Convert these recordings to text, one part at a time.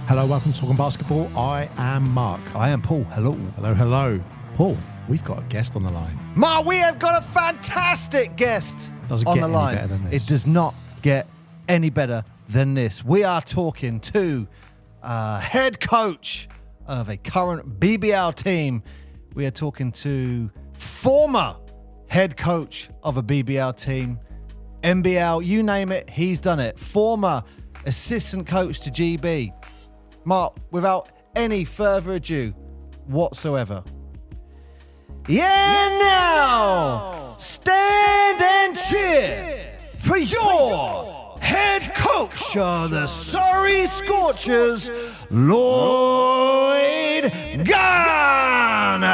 Hello, welcome to Talking Basketball. I am Mark. I am Paul. Hello. Hello. Paul, we've got a guest on the line. Mark, we have got a fantastic guest Doesn't on get the any line. better than this. It does not get any better than this. We are talking to head coach of a current BBL team. We are talking to former head coach of a BBL team, NBL, you name it, he's done it. Former assistant coach to GB. Mark, without any further ado whatsoever. Yeah, now stand and cheer for your head coach of the Surrey Scorchers, Lloyd Gardner.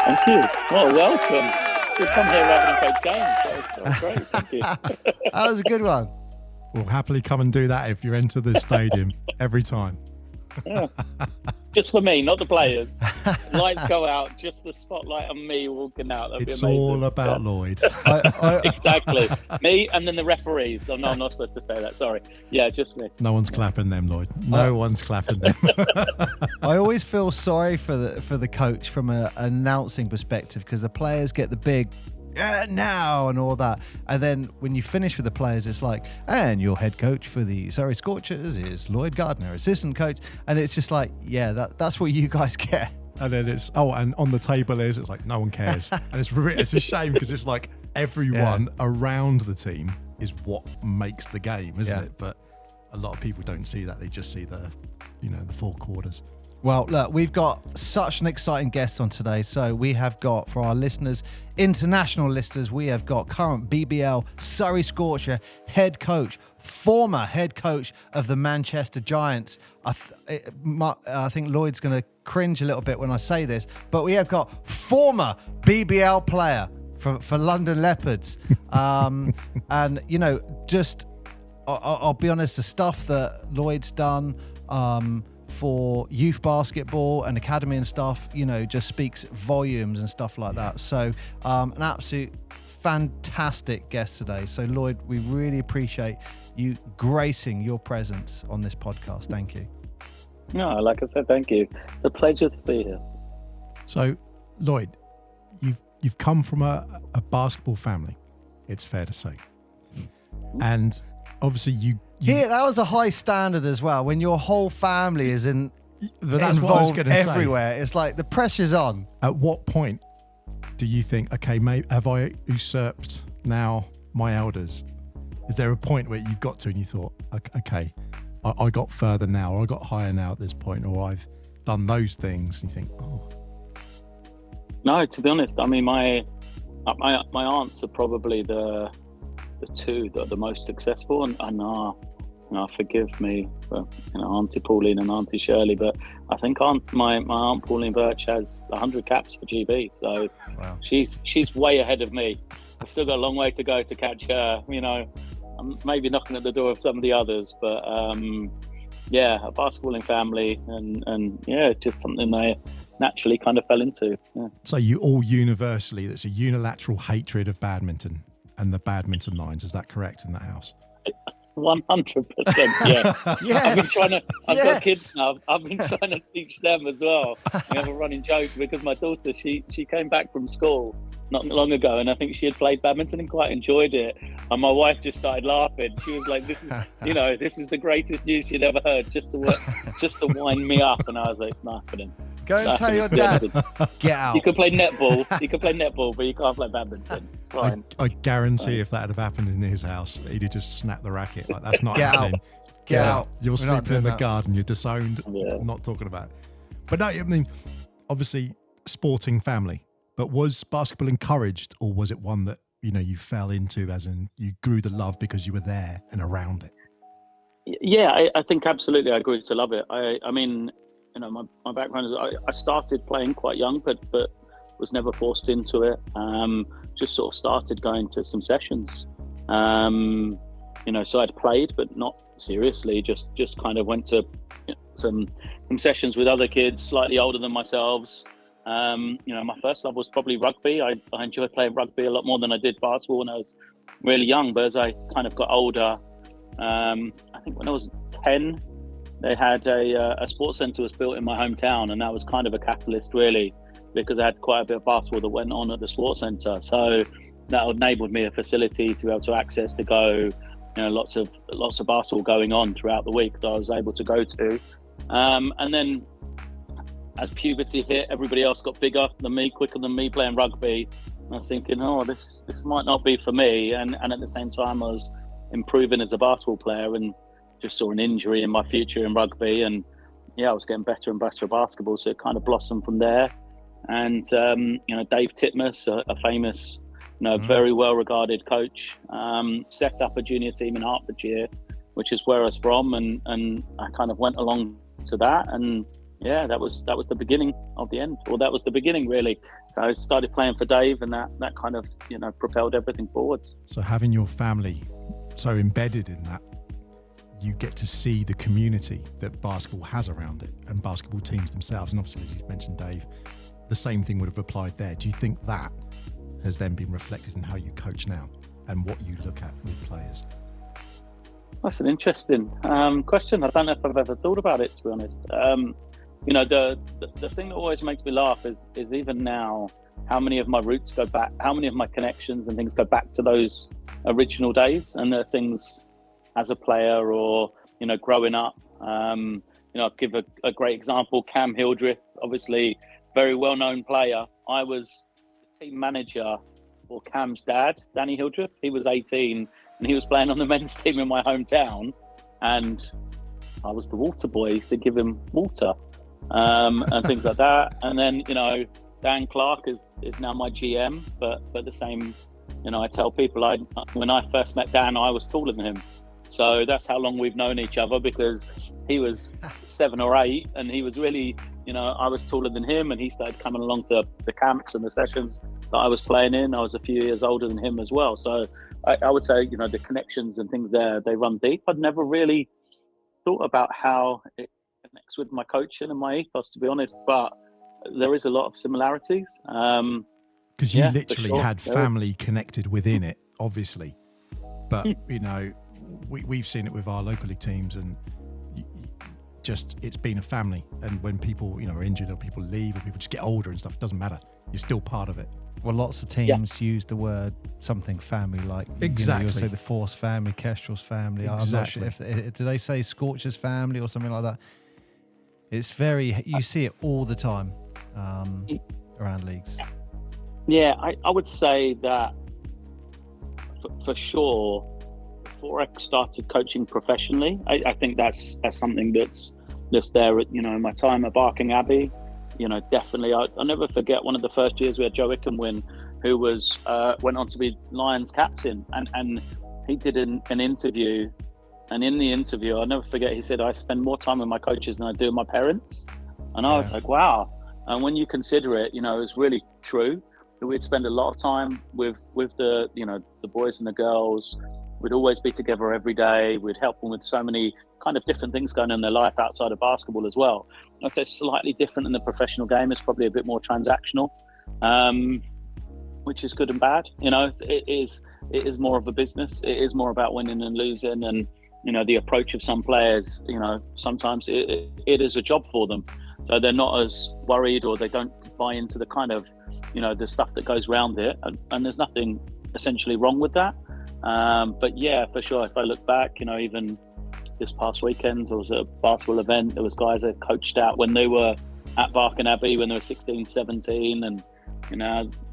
Thank you. Well, welcome. We've come here rather than play games. That was great. Thank you. That was a good one. We'll happily come and do that if you enter the stadium every time. Yeah. Just for me, not the players. Lights go out, just the spotlight on me walking out. That'd It's be amazing. all about Lloyd. Exactly. Me and then the referees. Oh, no, I'm not supposed to say that. Sorry. Yeah, just me. No one's clapping them, Lloyd. No one's clapping them. I always feel sorry for the coach from an announcing perspective, because the players get the big now and all that, and then when you finish with the players, it's like, and your head coach for the Surrey Scorchers is Lloyd Gardner, assistant coach, and it's just like, yeah, that's what you guys get. And then it's, and on the table it's like, no one cares. And it's a shame, because it's like everyone around the team is what makes the game, isn't it? But a lot of people don't see that. They just see the four quarters. Well, look, we've got such an exciting guest on today. So we have got, for our listeners, international listeners, we have got current BBL Surrey Scorcher head coach, former head coach of the Manchester Giants. I think Lloyd's going to cringe a little bit when I say this, but we have got former BBL player for London Leopards. And, just, I'll be honest, the stuff that Lloyd's done, for youth basketball and academy and stuff, just speaks volumes and stuff like that. So an absolute fantastic guest today. So Lloyd, we really appreciate you gracing your presence on this podcast. Thank you. No, like I said, thank you. It's a pleasure to be here. So Lloyd, you've come from a basketball family, it's fair to say. And obviously you that was a high standard as well, when your whole family is that's what I was going to say. Everywhere. It's like the pressure's on. At what point do you think, okay, have I usurped now my elders? Is there a point where you've got to and you thought, okay, I got further now, or I got higher now at this point, or I've done those things, and you think, No, to be honest, I mean, my aunts are probably the two that are the most successful, and forgive me for Auntie Pauline and Auntie Shirley, but I think my Aunt Pauline Birch has 100 caps for GB, so wow. She's way ahead of me. I've still got a long way to go to catch her. I'm maybe knocking at the door of some of the others, but a basketballing family, and just something I naturally kind of fell into. Yeah. So you all universally, that's a unilateral hatred of badminton and the badminton lines. Is that correct in that house? 100%, yeah. Yes. I've got kids now. I've been trying to teach them as well. We have a running joke, because my daughter, she came back from school not long ago, and I think she had played badminton and quite enjoyed it. And my wife just started laughing. She was like, "This is, this is the greatest news she'd ever heard, just to wind me up." And I was like, "Nah, for them." Go and tell your dad, get out. You can play netball, but you can't play badminton. It's fine. I guarantee if that had happened in his house, he'd have just snapped the racket. Like, that's not Get happening. Get out. You're We're not sleeping in the doing that. garden. You're disowned. Yeah. I'm not talking about it. But no, I mean, obviously, sporting family. But was basketball encouraged, or was it one that you fell into, as in you grew the love because you were there and around it? Yeah, I think absolutely I grew to love it. I mean, my background is I started playing quite young, but was never forced into it. Just sort of started going to some sessions. So I'd played, but not seriously. Just kind of went to some sessions with other kids slightly older than myself. My first love was probably rugby. I enjoyed playing rugby a lot more than I did basketball when I was really young. But as I kind of got older, I think when I was 10, they had a sports centre was built in my hometown, and that was kind of a catalyst, really, because I had quite a bit of basketball that went on at the sports centre. So that enabled me a facility to be able to access to go, lots of basketball going on throughout the week that I was able to go to. And then as puberty hit, everybody else got bigger than me, quicker than me, playing rugby. And I was thinking, this might not be for me. And at the same time, I was improving as a basketball player and just saw an injury in my future in rugby. And I was getting better and better at basketball. So it kind of blossomed from there. And, Dave Titmus, a famous, very well-regarded coach, set up a junior team in Hertfordshire, which is where I was from. And I kind of went along to that. And that was the beginning of the end, or that was the beginning, really. So I started playing for Dave, and that kind of propelled everything forwards. So having your family so embedded in that, you get to see the community that basketball has around it, and basketball teams themselves. And obviously, as you mentioned, Dave, the same thing would have applied there. Do you think that has then been reflected in how you coach now and what you look at with players? That's an interesting question. I don't know if I've ever thought about it, to be honest. The thing that always makes me laugh is even now, how many of my roots go back, how many of my connections and things go back to those original days, and the things as a player or, growing up. I'll give a great example. Cam Hildreth, obviously very well-known player. I was the team manager for Cam's dad, Danny Hildreth. He was 18 and he was playing on the men's team in my hometown, and I was the water boy. I used to give him water and things like that. And then, Dan Clark is now my GM, but the same, I tell people when I first met Dan, I was taller than him. So that's how long we've known each other, because he was 7 or 8 and he was really, I was taller than him, and he started coming along to the camps and the sessions that I was playing in. I was a few years older than him as well. So I would say, the connections and things there, they run deep. I'd never really thought about how it connects with my coaching and my ethos, to be honest, but there is a lot of similarities. Because you literally had family connected within it, obviously. But, we've seen it with our local league teams, and it's been a family. And when people, are injured, or people leave, or people just get older and stuff, it doesn't matter. You're still part of it. Well, lots of teams use the word something family, like exactly. You'll say the Force family, Kestrel's family. Exactly. I'm not sure if do they say Scorchers family or something like that. It's you see it all the time around leagues. Yeah, I would say that for sure. Before I started coaching professionally, I think that's something that's there. In my time at Barking Abbey, definitely. I'll never forget one of the first years we had Joe Ickenwin, who went on to be Lions captain, and he did an interview, and in the interview, I'll never forget, he said, "I spend more time with my coaches than I do with my parents," and I was like, wow. And when you consider it, it was really true. We'd spend a lot of time with the the boys and the girls. We'd always be together every day. We'd help them with so many kind of different things going on in their life outside of basketball as well. I'd say slightly different in the professional game. It's probably a bit more transactional, which is good and bad. It is more of a business. It is more about winning and losing, and the approach of some players. Sometimes it is a job for them, so they're not as worried, or they don't buy into the kind of the stuff that goes around it. And there's nothing essentially wrong with that. But yeah, for sure, if I look back, even this past weekend, there was a basketball event. There was guys that coached out when they were at Barking Abbey when they were 16, 17. And,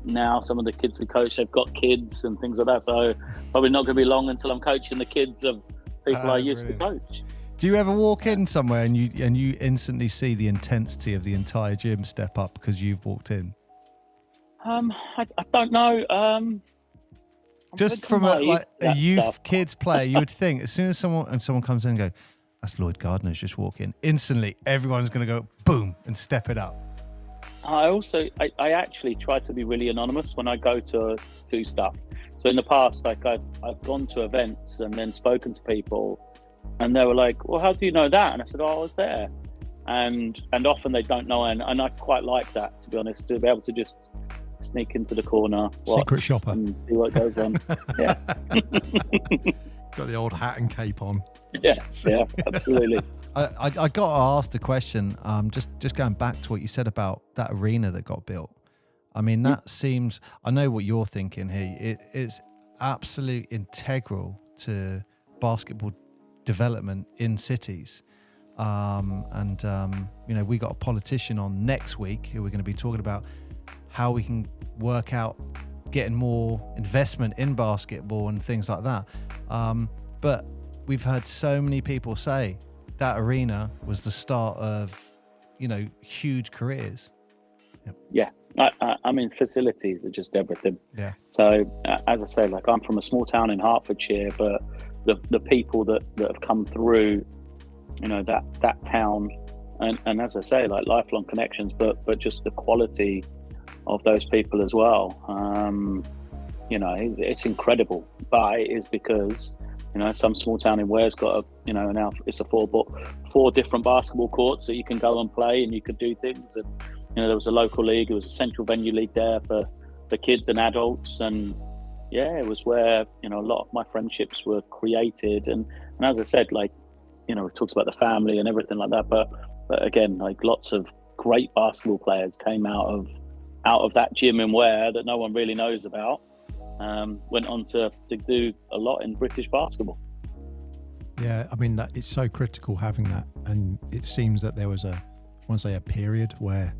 now some of the kids we coach, they've got kids and things like that. So probably not going to be long until I'm coaching the kids of people I used to coach. Do you ever walk in somewhere and you instantly see the intensity of the entire gym step up because you've walked in? I don't know. Just from a youth kids player, you would think as soon as someone comes in and go, "That's Lloyd Gardner's just walking," instantly everyone's going to go boom and step it up. I actually try to be really anonymous when I go to do stuff. So in the past, like I've gone to events and then spoken to people, and they were like, "Well, how do you know that?" And I said, "Oh, I was there." And often they don't know, and I quite like that, to be honest, to be able to just sneak into the corner, secret shopper, and see what goes on. Yeah. Got the old hat and cape on. Yeah, absolutely. I got to ask the question, just going back to what you said about that arena that got built. I mean, that seems, I know what you're thinking here. It's absolute integral to basketball development in cities. We got a politician on next week who we're going to be talking about how we can work out getting more investment in basketball and things like that. But we've heard so many people say that arena was the start of, huge careers. Yeah. I mean, facilities are just everything. Yeah. So as I say, like I'm from a small town in Hertfordshire, but the people that have come through, that town, and as I say, like lifelong connections, but just the quality of those people as well. It's incredible, but it is because some small town in Ware's got now it's a four different basketball courts that you can go and play and you could do things. And there was a local league, it was a central venue league there for kids and adults, and it was where a lot of my friendships were created. And as I said, like we talked about the family and everything like that, but again, like lots of great basketball players came out of that gym in Ware that no one really knows about. Went on to do a lot in British basketball. Yeah, I mean, it's so critical having that, and it seems that there was a period where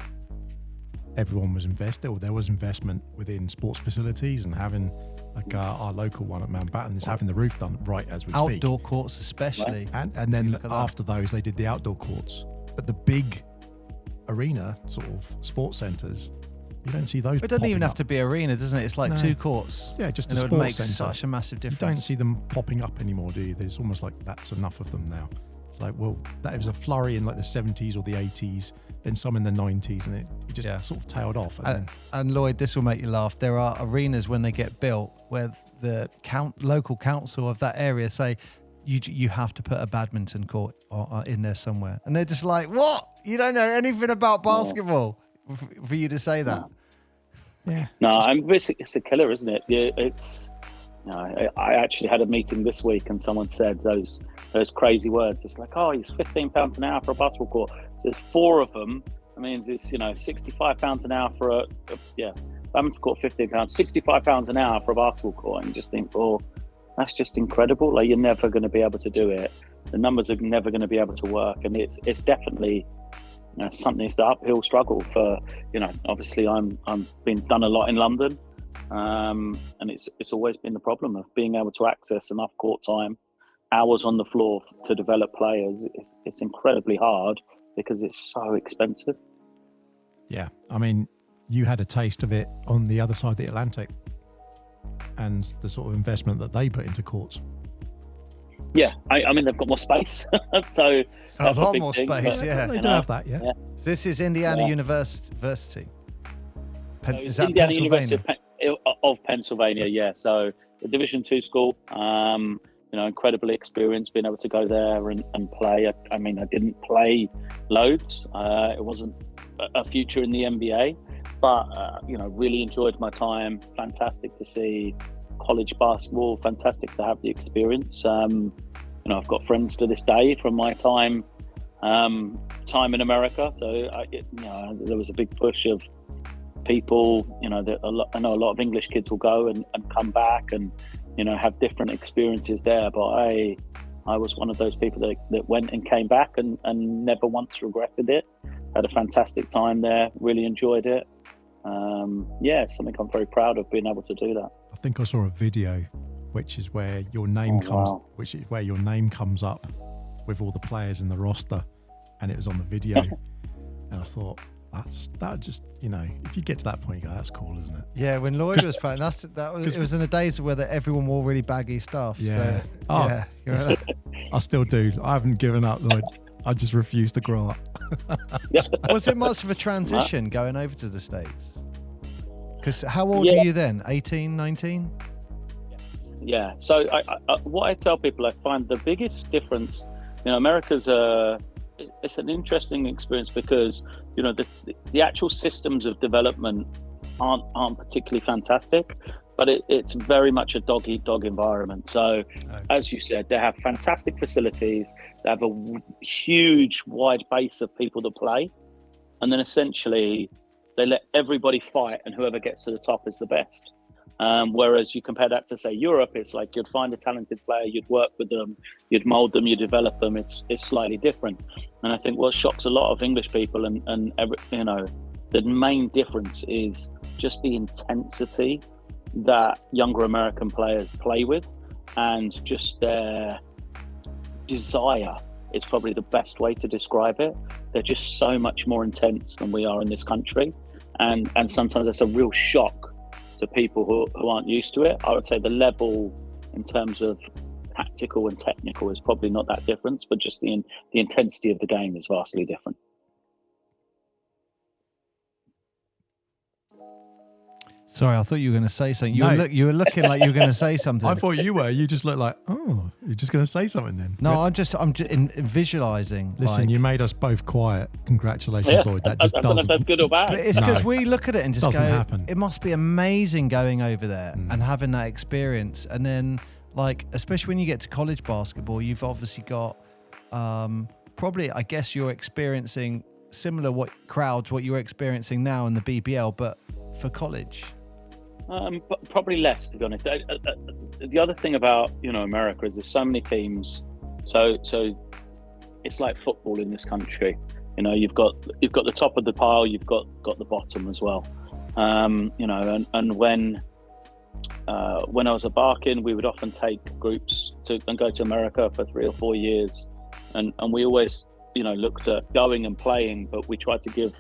everyone was invested, or there was investment within sports facilities, and having like our local one at Mountbatten is having the roof done right as we speak. Outdoor courts especially. And then after those, they did the outdoor courts. But the big arena sort of sports centres, you don't see those. It doesn't even have up. to be arena, doesn't it? It's like two courts. Yeah, just a and sports it would make centre. such a massive difference. You don't see them popping up anymore, do you? There's almost like that's enough of them now. It's like, well, that was a flurry in like the 70s or the 80s, then some in the 90s, and it just sort of tailed off. And Lloyd, this will make you laugh. There are arenas when they get built where the local council of that area say, you have to put a badminton court in there somewhere. And they're just like, what? You don't know anything about basketball for you to say that. Yeah. No, it's a killer, isn't it? It's. I actually had a meeting this week, and someone said those crazy words. It's like, oh, it's £15 an hour for a basketball court. So there's four of them. I mean, it's £65 an hour for a badminton court, £15, £65 an hour for a basketball court, and you just think, oh, that's just incredible. Like, you're never going to be able to do it. The numbers are never going to be able to work, and it's definitely something. It's the uphill struggle for obviously I'm been done a lot in London. And it's always been the problem of being able to access enough court time, hours on the floor to develop players. It's incredibly hard because it's so expensive. Yeah, I mean, you had a taste of it on the other side of the Atlantic, and the sort of investment that they put into courts. Yeah, I mean, they've got more space, so that's a lot big more thing, space. but, Yeah, they do have that. Yeah. So this is Indiana University. Is that Indiana Pennsylvania? University of Pennsylvania, yeah. So the Division II school, incredibly experienced, being able to go there and play. I mean, I didn't play loads. It wasn't a future in the NBA, but really enjoyed my time. Fantastic to see college basketball. Fantastic to have the experience. I've got friends to this day from my time in America. So there was a big push of people, I know a lot of English kids will go and come back and have different experiences there, but I was one of those people that went and came back and never once regretted it. Had a fantastic time there, really enjoyed it. Something I'm very proud of, being able to do that. I think I saw a video which is where your name comes up with all the players in the roster, and it was on the video. And I thought, that just, if you get to that point, you go, that's cool, isn't it? Yeah, when Lloyd was playing, it was in the days where everyone wore really baggy stuff. Yeah. So, yeah. I still do. I haven't given up, Lloyd. I just refuse to grow up. Was it much of a transition going over to the States? Because how old were you then? 18, 19? Yeah. So what I tell people, I find the biggest difference, America's it's an interesting experience because the actual systems of development aren't particularly fantastic. but it's very much a dog-eat-dog environment. So, as you said, they have fantastic facilities. They have a huge, wide base of people that play. And then essentially, they let everybody fight, and whoever gets to the top is the best. Whereas you compare that to, say, Europe, it's like you'd find a talented player, you'd work with them, you'd mold them, you develop them. It's slightly different. And I think what shocks a lot of English people, and the main difference is just the intensity that younger American players play with, and just their desire is probably the best way to describe it. They're just so much more intense than we are in this country. And sometimes it's a real shock to people who aren't used to it. I would say the level in terms of tactical and technical is probably not that different, but just the intensity of the game is vastly different. Sorry, I thought you were going to say something. You were looking like you were going to say something. I thought you were. You just looked like, oh, you're just going to say something then. No, I'm just visualizing. Listen, you made us both quiet. Congratulations, Lloyd. That just I don't know if that's good or bad. But it's because we look at it and just go, happen. It must be amazing going over there and having that experience. And then, like, especially when you get to college basketball, you've obviously got probably, I guess, you're experiencing similar what you're experiencing now in the BBL, but for college. Probably less, to be honest. The other thing about America is there's so many teams, so it's like football in this country. You've got the top of the pile, you've got the bottom as well. And when I was at Barking, we would often take groups and go to America for 3 or 4 years, and we always looked at going and playing, but we tried to give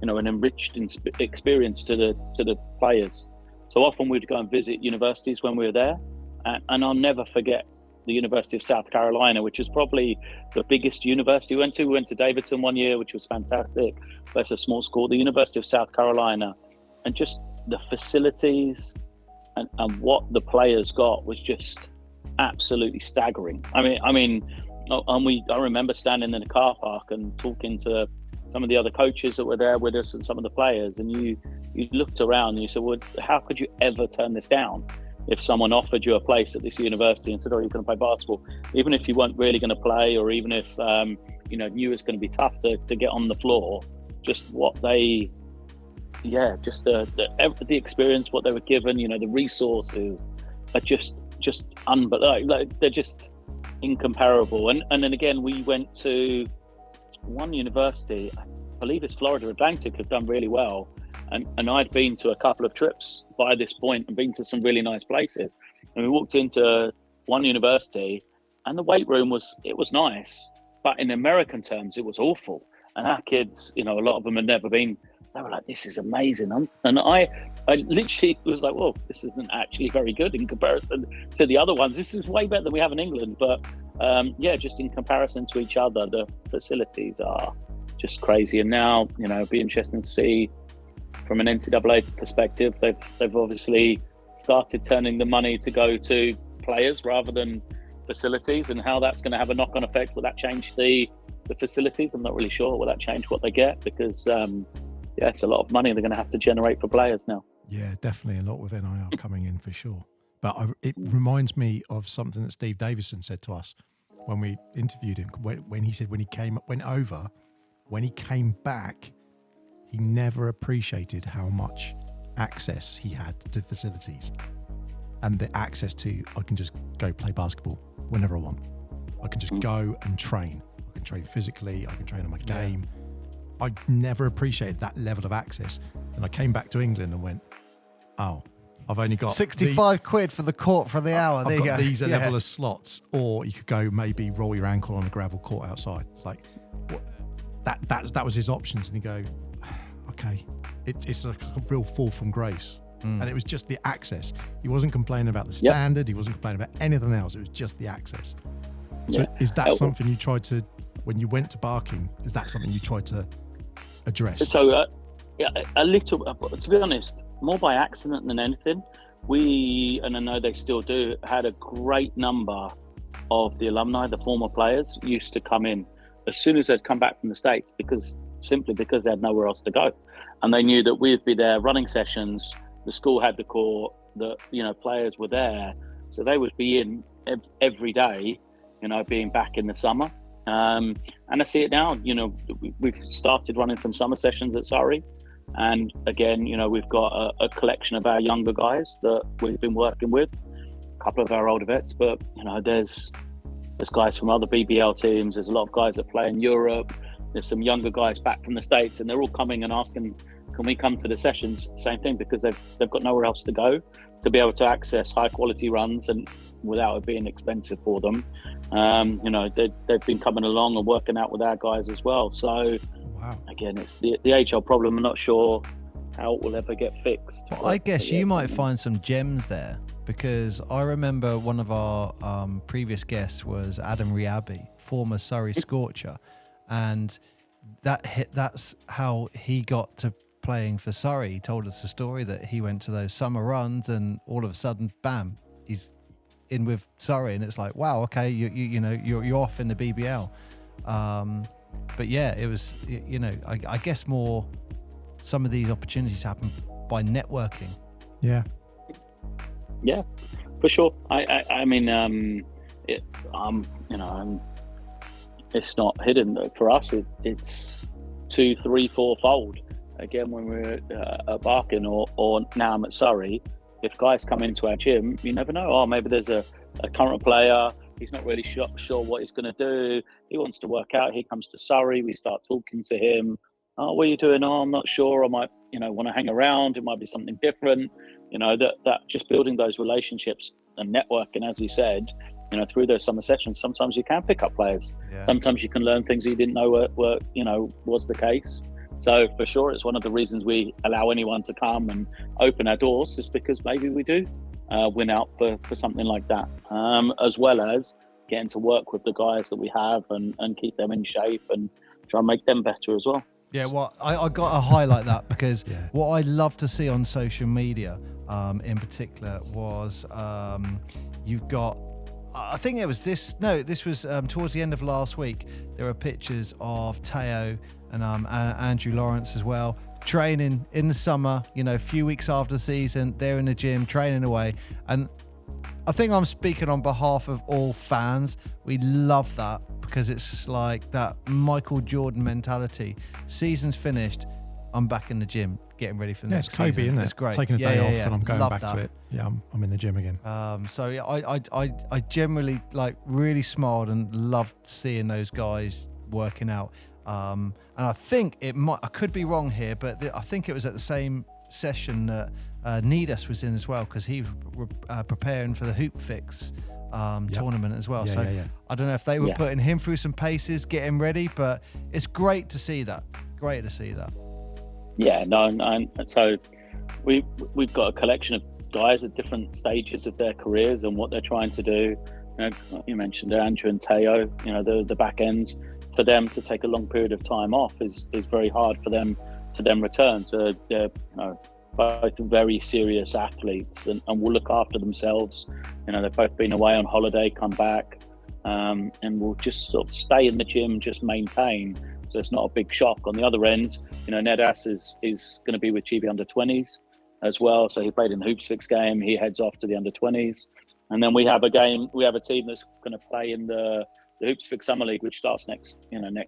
an enriched experience to the players. So often we'd go and visit universities when we were there, and I'll never forget the University of South Carolina, which is probably the biggest university we went to. We went to Davidson one year, which was fantastic. That's a small school. The University of South Carolina, and just the facilities and what the players got was just absolutely staggering. I remember standing in the car park and talking to some of the other coaches that were there with us and some of the players, and you looked around and you said, well, how could you ever turn this down if someone offered you a place at this university and said, oh, you're going to play basketball, even if you weren't really going to play, or even if knew it's going to be tough to get on the floor. Just what the experience, what they were given, the resources are just unbelievable. Like, they're just incomparable. And then again, we went to one university, I believe it's Florida Atlantic, have done really well, and I'd been to a couple of trips by this point and been to some really nice places, and we walked into one university and the weight room was nice, but in American terms it was awful. And our kids, a lot of them had never been. They were like, this is amazing. And I literally was like, well, this isn't actually very good in comparison to the other ones. This is way better than we have in England. But just in comparison to each other, the facilities are just crazy. And now, it'd be interesting to see from an NCAA perspective, they've obviously started turning the money to go to players rather than facilities, and how that's going to have a knock-on effect. Will that change the facilities? I'm not really sure. Will that change what they get? Because it's a lot of money they're going to have to generate for players now. Yeah, definitely a lot with NIL coming in for sure. But it reminds me of something that Steve Davison said to us when we interviewed him. When he said when he came back, he never appreciated how much access he had to facilities, and the access to, I can just go play basketball whenever I want. I can just go and train. I can train physically. I can train on my game. I never appreciated that level of access. And I came back to England and went, oh, I've only got 65 quid for the court for the hour. I've got these level of slots, or you could go maybe roll your ankle on a gravel court outside. It's like, that was his options. And you go, okay, it's a real fall from grace. And it was just the access. He wasn't complaining about the standard. He wasn't complaining about anything else. It was just the access. So is that something you tried to, when you went to Barking, is that something you tried to address? So a little, to be honest, more by accident than anything. We, and I know they still do, had a great number of the alumni, the former players, used to come in as soon as they'd come back from the States, because they had nowhere else to go. And they knew that we'd be there running sessions. The school had the court, that players were there, so they would be in every day, being back in the summer. And I see it now. We've started running some summer sessions at Surrey, and again, we've got a collection of our younger guys that we've been working with, a couple of our older vets, but there's guys from other BBL teams. There's a lot of guys that play in Europe. There's some younger guys back from the States, and they're all coming and asking, can we come to the sessions? Same thing, because they've got nowhere else to go to be able to access high quality runs and without it being expensive for them. They've been coming along and working out with our guys as well. So wow. Again, it's the HL problem. I'm not sure how it will ever get fixed. Well, I guess you might find some gems there, because I remember one of our previous guests was Adam Riabi, former Surrey Scorcher, and that's how he got to playing for Surrey. He told us a story that he went to those summer runs, and all of a sudden, bam, he's in with Surrey, and it's like, wow, okay, you're off in the BBL. But yeah, it was, I guess more some of these opportunities happen by networking. Yeah, for sure. I mean, it's not hidden for us. It's 2, 3, 4-fold. Again, when we're at Barking or now I'm at Surrey, if guys come into our gym, you never know. Oh, maybe there's a current player. He's not really sure what he's going to do. He wants to work out. He comes to Surrey. We start talking to him. Oh, what are you doing? Oh, I'm not sure. I might, want to hang around. It might be something different. That just building those relationships and networking, as you said, through those summer sessions, sometimes you can pick up players. Yeah. Sometimes you can learn things you didn't know were was the case. So for sure, it's one of the reasons we allow anyone to come and open our doors, is because maybe we do win out for something like that, as well as getting to work with the guys that we have and keep them in shape and try and make them better as well. Yeah, well, I got to highlight that because what I love to see on social media in particular was you've got, I think it was this was towards the end of last week, there were pictures of Teo and Andrew Lawrence as well, training in the summer, a few weeks after the season, they're in the gym training away. And I think I'm speaking on behalf of all fans. We love that, because it's just like that Michael Jordan mentality. Season's finished, I'm back in the gym getting ready for the next season. It's Kobe, isn't it? It's great. Taking a day off and I'm going love back that. to it. Yeah, I'm in the gym again. So yeah, I generally really smiled and loved seeing those guys working out. And I think I could be wrong here, but I think it was at the same session that Nidas was in as well, because he was preparing for the Hoop Fix tournament as well. I don't know if they were putting him through some paces, getting ready, but it's great to see that. Great to see that. Yeah, no, and so we've got a collection of guys at different stages of their careers and what they're trying to do. You mentioned Andrew and Teo, the back end. For them to take a long period of time off is very hard for them to then return. So they're both very serious athletes and will look after themselves. They've both been away on holiday, come back, and will just sort of stay in the gym, just maintain. So it's not a big shock. On the other end, Nedas is going to be with GB under-20s as well. So he played in the Hoops Fix game. He heads off to the under-20s. And then we have a team that's going to play in the Hoops Fix Summer League, which starts next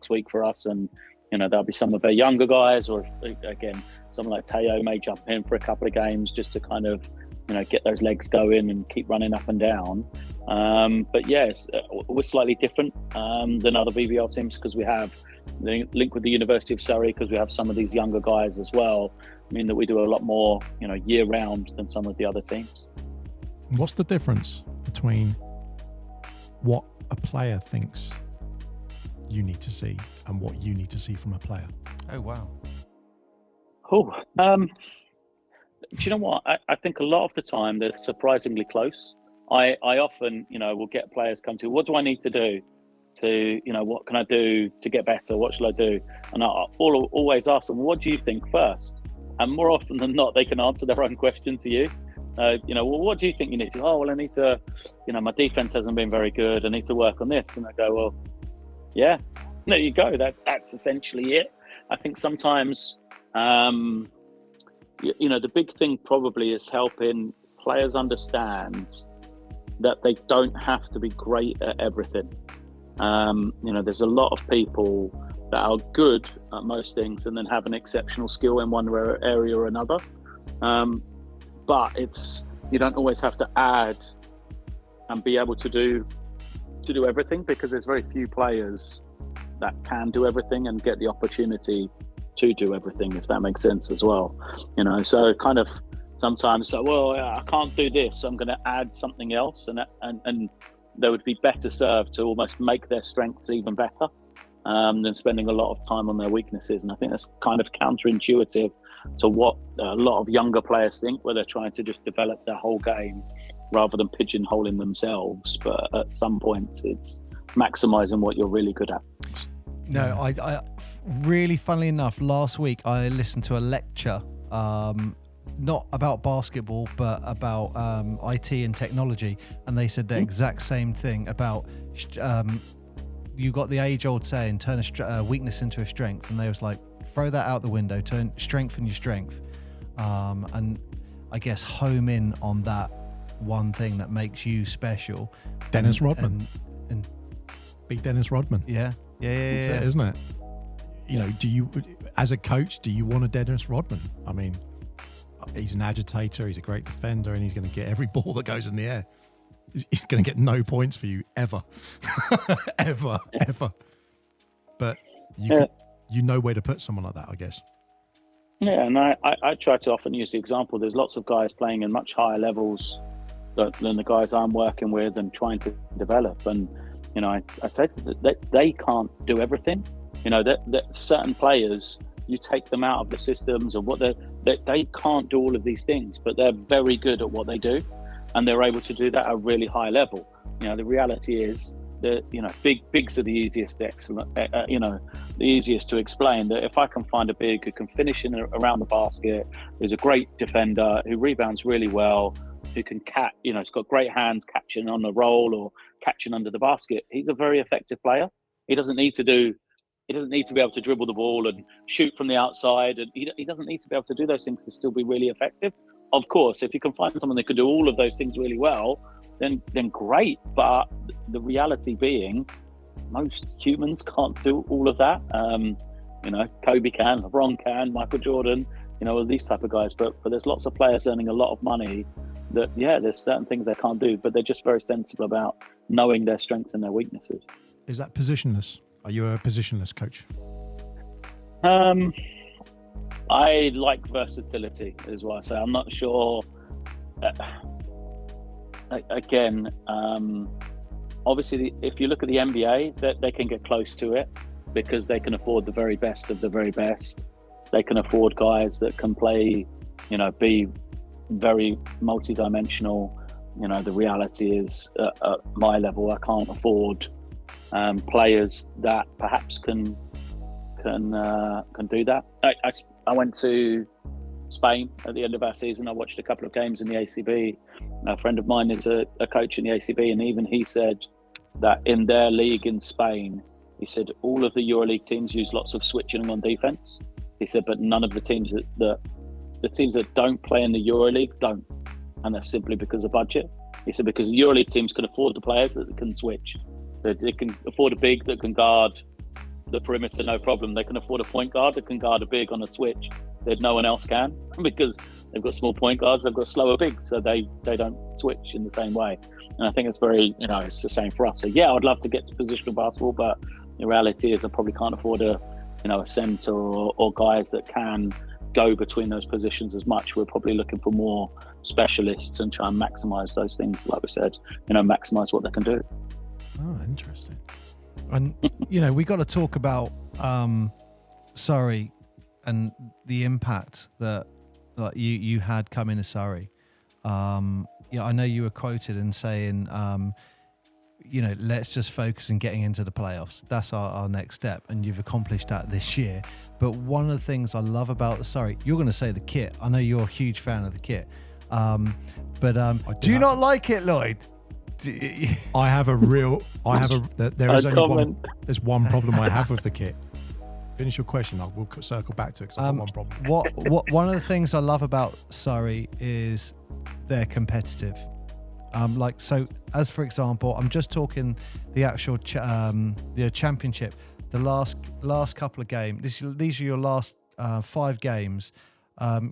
week for us. And, there'll be some of our younger guys, or again, someone like Teo may jump in for a couple of games just to kind of, get those legs going and keep running up and down. But yes, we're slightly different than other BBL teams, because we have the link with the University of Surrey, because we have some of these younger guys as well. That we do a lot more, year round than some of the other teams. What's the difference between what a player thinks you need to see and what you need to see from a player? Oh, wow. Do you know what? I think a lot of the time they're surprisingly close. I often, will get players come to, what do I need to do to, what can I do to get better? What should I do? And I always ask them, what do you think first? And more often than not, they can answer their own question to you. Well, what do you think you need to? Oh, well, I need to, my defense hasn't been very good. I need to work on this. And I go, well, yeah, there you go. That's essentially it. I think sometimes, the big thing probably is helping players understand that they don't have to be great at everything. There's a lot of people that are good at most things and then have an exceptional skill in one area or another. But you don't always have to add and be able to do everything, because there's very few players that can do everything and get the opportunity to do everything, if that makes sense as well. So kind of sometimes, I can't do this, so I'm going to add something else, and they would be better served to almost make their strengths even better than spending a lot of time on their weaknesses. And I think that's kind of counterintuitive to what a lot of younger players think, where they're trying to just develop their whole game rather than pigeonholing themselves. But at some points, it's maximizing what you're really good at. No, I really, funnily enough, last week I listened to a lecture, not about basketball, but about IT and technology. And they said the exact same thing about, you got the age-old saying, turn a weakness into a strength. And they was like, throw that out the window, strengthen your strength. And I guess home in on that one thing that makes you special. Dennis Rodman. And Big Dennis Rodman. Yeah. That's it, isn't it? Do you, as a coach, do you want a Dennis Rodman? I mean, he's an agitator, he's a great defender, and he's going to get every ball that goes in the air. He's going to get no points for you ever. ever. But you know where to put someone like that, I guess. Yeah, and I try to often use the example. There's lots of guys playing in much higher levels than the guys I'm working with and trying to develop. And I said that they can't do everything. That certain players, you take them out of the systems and what they can't do all of these things, but they're very good at what they do, and they're able to do that at a really high level. The reality is that bigs are the easiest the easiest to explain. That if I can find a big who can finish in around the basket, who's a great defender, who rebounds really well, who can catch, he's got great hands catching on the roll or catching under the basket, he's a very effective player. He doesn't need to be able to dribble the ball and shoot from the outside, and he doesn't need to be able to do those things to still be really effective. Of course, if you can find someone that can do all of those things really well, then great. But the reality being, most humans can't do all of that. Kobe can, LeBron can, Michael Jordan, all these type of guys. But there's lots of players earning a lot of money that, there's certain things they can't do, but they're just very sensible about knowing their strengths and their weaknesses. Is that positionless? Are you a positionless coach? I like versatility, is what I say. I'm not sure. Again, obviously, if you look at the NBA, they can get close to it because they can afford the very best of the very best. They can afford guys that can play, be very multi-dimensional. The reality is, at my level, I can't afford players that perhaps can do that. I went to Spain at the end of our season. I watched a couple of games in the ACB. A friend of mine is a coach in the ACB, and even he said that in their league in Spain, he said all of the EuroLeague teams use lots of switching on defense. He said, but none of the teams the teams that don't play in the EuroLeague don't, and that's simply because of budget. He said because the EuroLeague teams can afford the players that can switch. They can afford a big that can guard the perimeter, no problem. They can afford a point guard that can guard a big on a switch that no one else can, because they've got small point guards, they've got slower bigs, so they don't switch in the same way. And I think it's very, it's the same for us. So yeah, I'd love to get to positional basketball, but the reality is I probably can't afford a center or guys that can go between those positions as much. We're probably looking for more specialists and try and maximize those things, like we said, maximize what they can do. Oh, interesting. And we got to talk about Surrey and the impact that you had coming to Surrey. I know you were quoted in saying, let's just focus on getting into the playoffs. That's our next step, and you've accomplished that this year. But one of the things I love about the Surrey, you're going to say the kit. I know you're a huge fan of the kit, but do you not like it, Lloyd? There's one problem I have with the kit. Finish your question. We'll circle back to it because I've got one problem. What one of the things I love about Surrey is they're competitive. Like, so as for example, I'm just talking the actual the championship, the last couple of games. These are your last 5 games.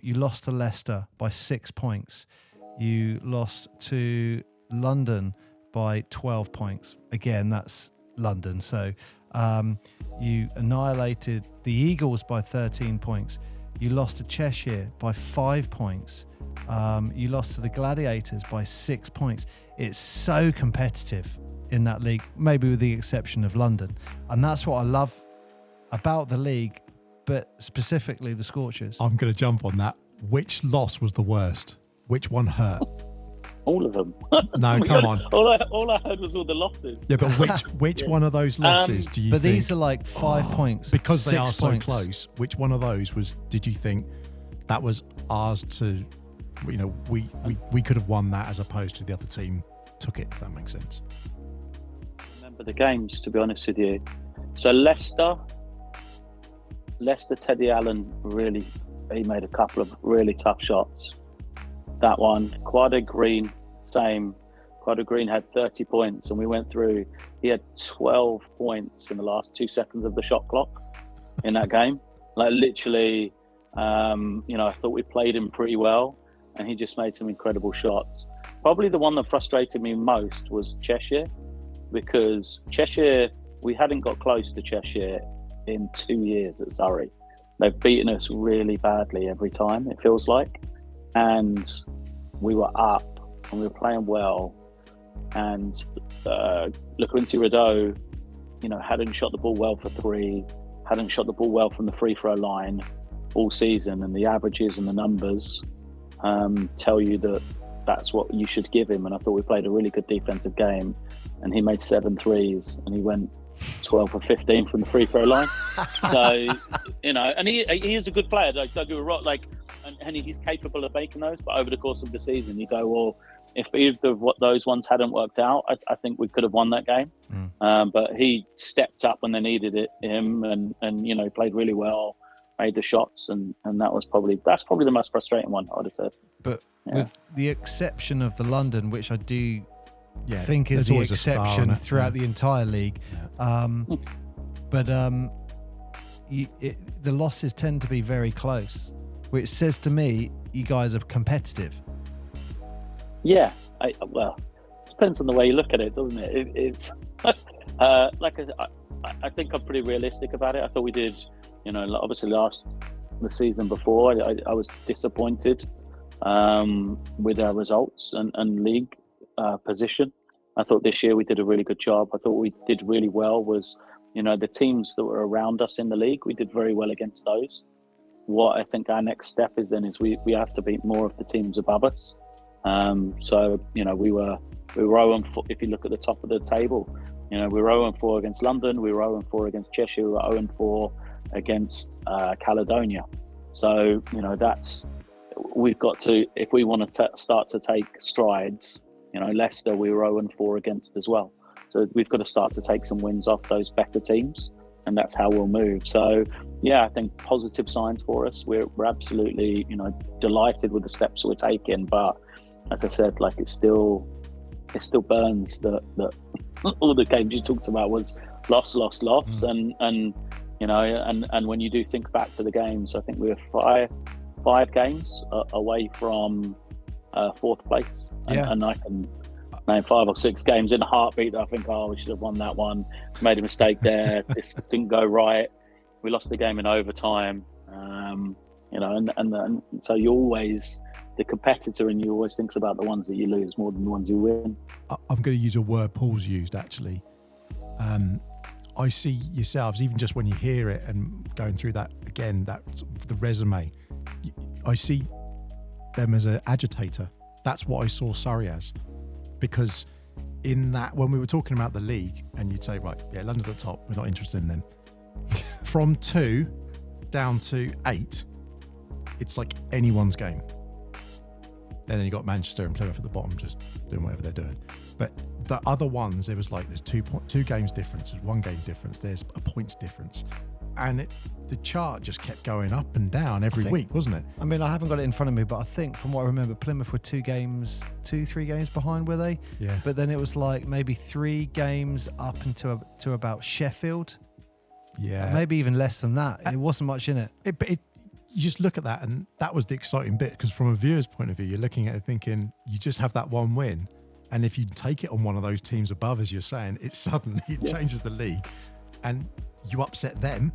You lost to Leicester by 6 points. You lost to London by 12 points. Again, that's London. So you annihilated the Eagles by 13 points. You lost to Cheshire by 5 points. You lost to the Gladiators by 6 points. It's so competitive in that league, maybe with the exception of London. And that's what I love about the league, but specifically the Scorchers. I'm going to jump on that. Which loss was the worst? Which one hurt? All of them. No, come on. All I heard was all the losses. Yeah, but which one of those losses do you think? But these are like 5 points. Because they are 6 so points. close. Which one of those did you think that was ours to, we could have won that as opposed to the other team took it, if that makes sense? I remember the games, to be honest with you. So Leicester, Teddy Allen he made a couple of really tough shots. That one, Quade Green, same. Quade Green had 30 points and we went through. He had 12 points in the last 2 seconds of the shot clock in that game. Like literally, I thought we played him pretty well and he just made some incredible shots. Probably the one that frustrated me most was Cheshire, because Cheshire, we hadn't got close to Cheshire in 2 years at Surrey. They've beaten us really badly every time, it feels like. And we were up and we were playing well. And LaQuincy Rideau, hadn't shot the ball well for 3, hadn't shot the ball well from the free throw line all season. And the averages and the numbers tell you that that's what you should give him. And I thought we played a really good defensive game. And he made 7 threes and he went 12 or 15 from the free throw line. So, and he is a good player. Don't get me wrong, and he's capable of making those. But over the course of the season, you go, well, if either of those ones hadn't worked out, I think we could have won that game. But he stepped up when they needed him, and played really well, made the shots, and that's probably the most frustrating one, I'd have said. But with the exception of the London, which I do think there's is the always a star exception on it. throughout the entire league. But the losses tend to be very close, which says to me you guys are competitive. Yeah, well, it depends on the way you look at it, doesn't it? It's I think I'm pretty realistic about it. I thought we did, obviously the season before, I was disappointed with our results and league position. I thought this year we did a really good job. I thought we did really well was, the teams that were around us in the league, we did very well against those. What I think our next step is we have to beat more of the teams above us. So, we were 0-4. If you look at the top of the table, we were 0-4 against London, we were 0-4 against Cheshire, we were 0-4 against Caledonia. So, we've got to, if we want to start to take strides, Leicester we were 0-4 against as well. So we've got to start to take some wins off those better teams, and that's how we'll move. So, I think positive signs for us. We're absolutely, delighted with the steps we're taking. But as I said, it still burns that all the games you talked about was loss. And when you do think back to the games, I think we were five games away from 4th place. And I can name 5 or 6 games in a heartbeat that I think, we should have won that one. Made a mistake there. This didn't go right. We lost the game in overtime. And so you always, the competitor in you always thinks about the ones that you lose more than the ones you win. I'm going to use a word Paul's used, actually. I see yourselves, even just when you hear it and going through that again, the resume, I see them as an agitator. That's what I saw Surrey as. Because in that, when we were talking about the league, and you'd say, right, London's at the top, we're not interested in them. From 2 down to 8, it's like anyone's game. And then you got Manchester and Plymouth at the bottom, just doing whatever they're doing. But the other ones, there was there's two games difference, there's 1 game difference, there's a points difference. and the chart just kept going up and down every week, wasn't it? I mean, I haven't got it in front of me, but I think from what I remember, Plymouth were 3 games behind, were they? Yeah. But then it was like maybe 3 games up into to about Sheffield. Yeah. Maybe even less than that. It wasn't much in it. You just look at that, and that was the exciting bit, because from a viewer's point of view, you're looking at it thinking, you just have that one win. And if you take it on one of those teams above, as you're saying, it suddenly changes the league, and you upset them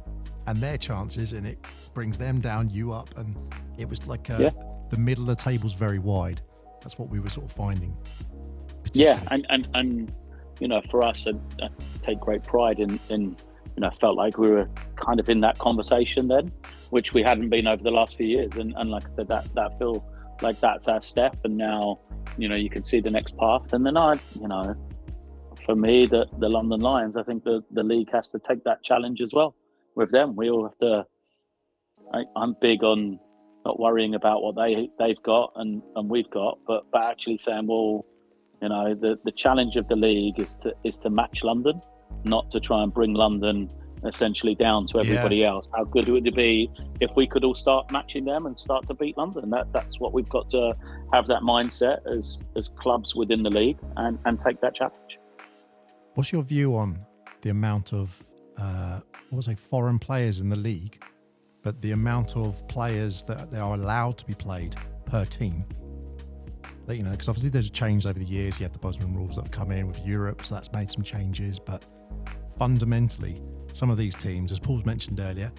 and their chances, and it brings them down, you up. And it was like the middle of the table's very wide. That's what we were sort of finding. Yeah, and for us, I take great pride in felt like we were kind of in that conversation then, which we hadn't been over the last few years. And like I said, that feel like that's our step. And now, you can see the next path. And then for me, the London Lions, I think the league has to take that challenge as well with them. We all have to, I'm big on not worrying about what they've got and we've got, but actually saying, well, the challenge of the league is to match London, not to try and bring London essentially down to everybody else. How good would it be if we could all start matching them and start to beat London? That's what we've got to have, that mindset as clubs within the league, and take that challenge. What's your view on the amount of foreign players in the league, but the amount of players that they are allowed to be played per team? Because obviously there's a change over the years. You have the Bosman rules that have come in with Europe, so that's made some changes. But fundamentally, some of these teams, as Paul's mentioned earlier,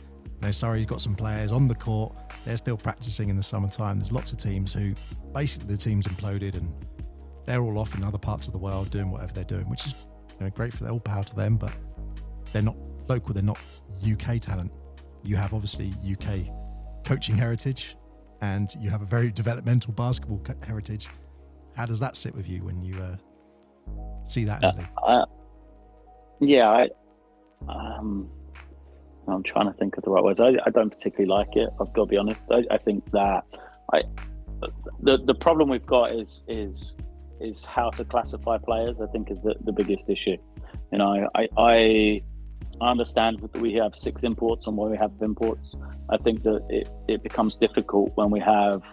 Surrey's got some players on the court. They're still practicing in the summertime. There's lots of teams who basically the team's imploded and they're all off in other parts of the world doing whatever they're doing, which is great for them, all power to them. But they're not local. They're not UK talent. You have obviously UK coaching heritage, and you have a very developmental basketball heritage. How does that sit with you when you see that in the league? I'm trying to think of the right words. I don't particularly like it. I've got to be honest. I think that the problem we've got is how to classify players. I think is the biggest issue. I understand that we have 6 imports and where we have imports. I think that it becomes difficult when we have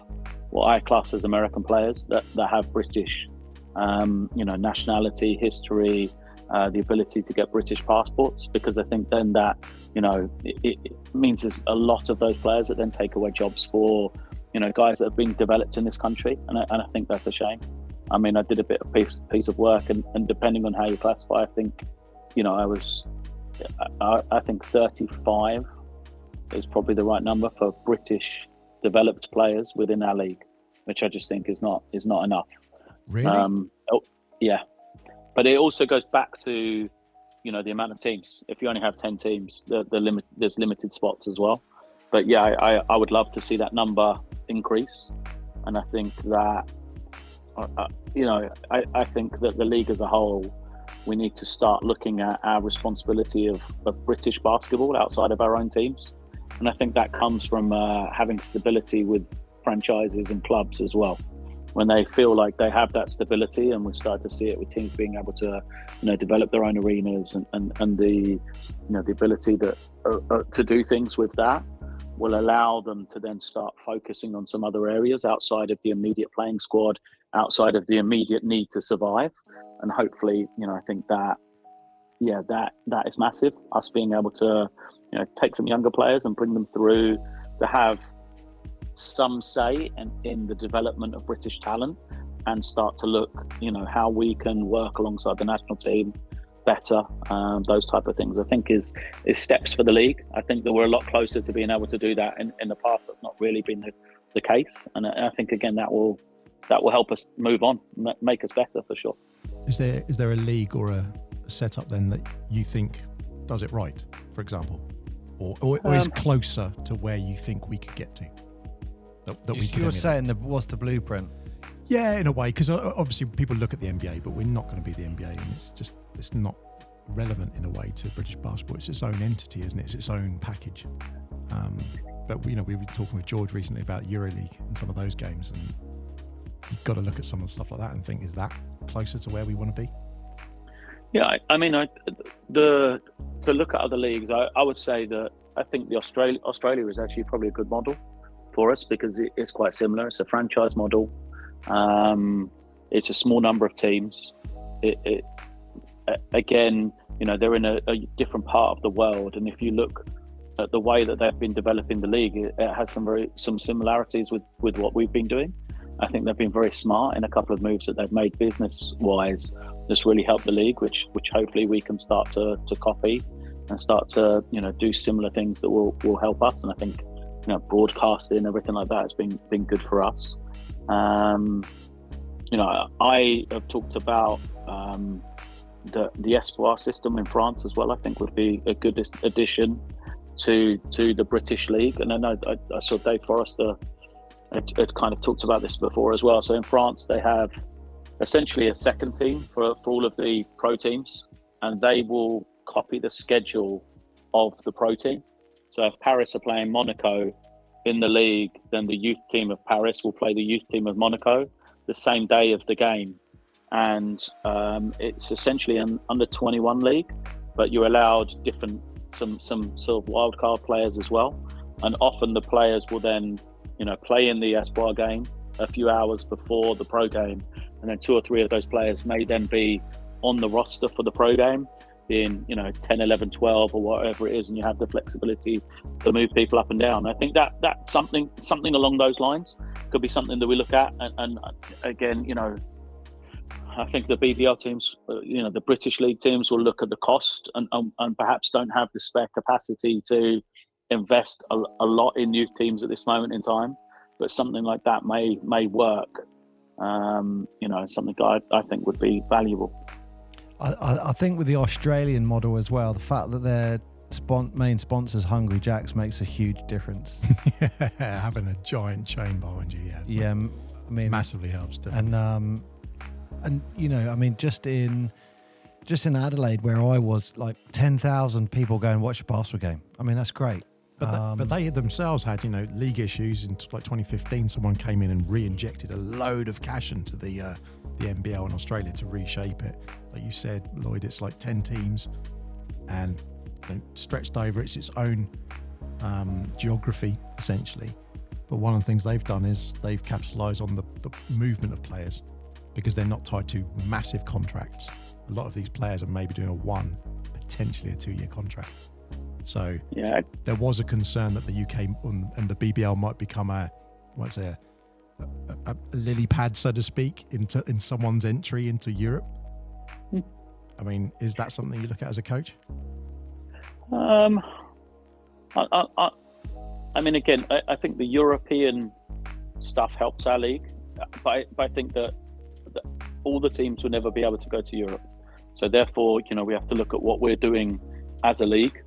what I class as American players that have British, nationality, history, the ability to get British passports, because I think then that, it means there's a lot of those players that then take away jobs for, guys that have been developed in this country. And I think that's a shame. I mean, I did a bit of piece of work, and depending on how you classify, I think, I think 35 is probably the right number for British developed players within our league, which I just think is not enough. Really? Yeah. But it also goes back to, the amount of teams. If you only have 10 teams, there's limited spots as well. But yeah, I would love to see that number increase. And I think that, I think that the league as a whole, we need to start looking at our responsibility of British basketball outside of our own teams. And I think that comes from having stability with franchises and clubs as well. When they feel like they have that stability, and we've started to see it with teams being able to, develop their own arenas and the, the ability to do things with that, will allow them to then start focusing on some other areas outside of the immediate playing squad, outside of the immediate need to survive. And hopefully, I think that is massive. Us being able to, take some younger players and bring them through to have some say in the development of British talent, and start to look, how we can work alongside the national team better. Those type of things, I think, is steps for the league. I think that we're a lot closer to being able to do that. In the past, that's not really been the case. And I think, again, that will help us move on, make us better for sure. Is there a league or a setup then that you think does it right, for example, or is closer to where you think we could get to? You're saying what's the blueprint? Yeah, in a way, because obviously people look at the NBA, but we're not going to be the NBA, and it's not relevant in a way to British basketball. It's its own entity, isn't it? It's its own package. But we were talking with George recently about EuroLeague and some of those games, and you've got to look at some of the stuff like that and think, is that closer to where we want to be? Yeah, I mean, to look at other leagues, I would say that I think the Australia is actually probably a good model for us because it is quite similar. It's a franchise model. It's a small number of teams. Again, they're in a different part of the world, and if you look at the way that they've been developing the league, it has some similarities with what we've been doing. I think they've been very smart in a couple of moves that they've made business-wise that's really helped the league, which hopefully we can start to copy and start to do similar things that will help us. And I think broadcasting, everything like that has been good for us. I have talked about the Espoir system in France as well. I think would be a good addition to the British League. And I know I saw Dave Forrester had kind of talked about this before as well. So in France, they have essentially a second team for all of the pro teams, and they will copy the schedule of the pro team. So if Paris are playing Monaco in the league, then the youth team of Paris will play the youth team of Monaco the same day of the game. And it's essentially an under 21 league, but you're allowed some sort of wildcard players as well. And often the players will then play in the Espoir game a few hours before the pro game, and then 2 or 3 of those players may then be on the roster for the pro game, being 10, 11, 12 or whatever it is, and you have the flexibility to move people up and down. I think that's something along those lines could be something that we look at. And again, I think the BBL teams, the British League teams will look at the cost and perhaps don't have the spare capacity to invest a lot in youth teams at this moment in time, but something like that may work. Something I think would be valuable. I think with the Australian model as well, the fact that their main sponsors Hungry Jack's makes a huge difference. Having a giant chain behind you, I mean, massively helps too. And just in Adelaide, where I was, like 10,000 people go and watch a basketball game. I mean, that's great. But they themselves had, league issues in like 2015. Someone came in and re-injected a load of cash into the NBL in Australia to reshape it. Like you said, Lloyd, it's like 10 teams and stretched over. It's its own geography, essentially. But one of the things they've done is they've capitalised on the movement of players because they're not tied to massive contracts. A lot of these players are maybe doing potentially a 2-year contract. So there was a concern that the UK and the BBL might become a lily pad, so to speak, in someone's entry into Europe. I mean, is that something you look at as a coach? I mean, again, I think the European stuff helps our league, but I think that all the teams will never be able to go to Europe. So therefore, we have to look at what we're doing as a league.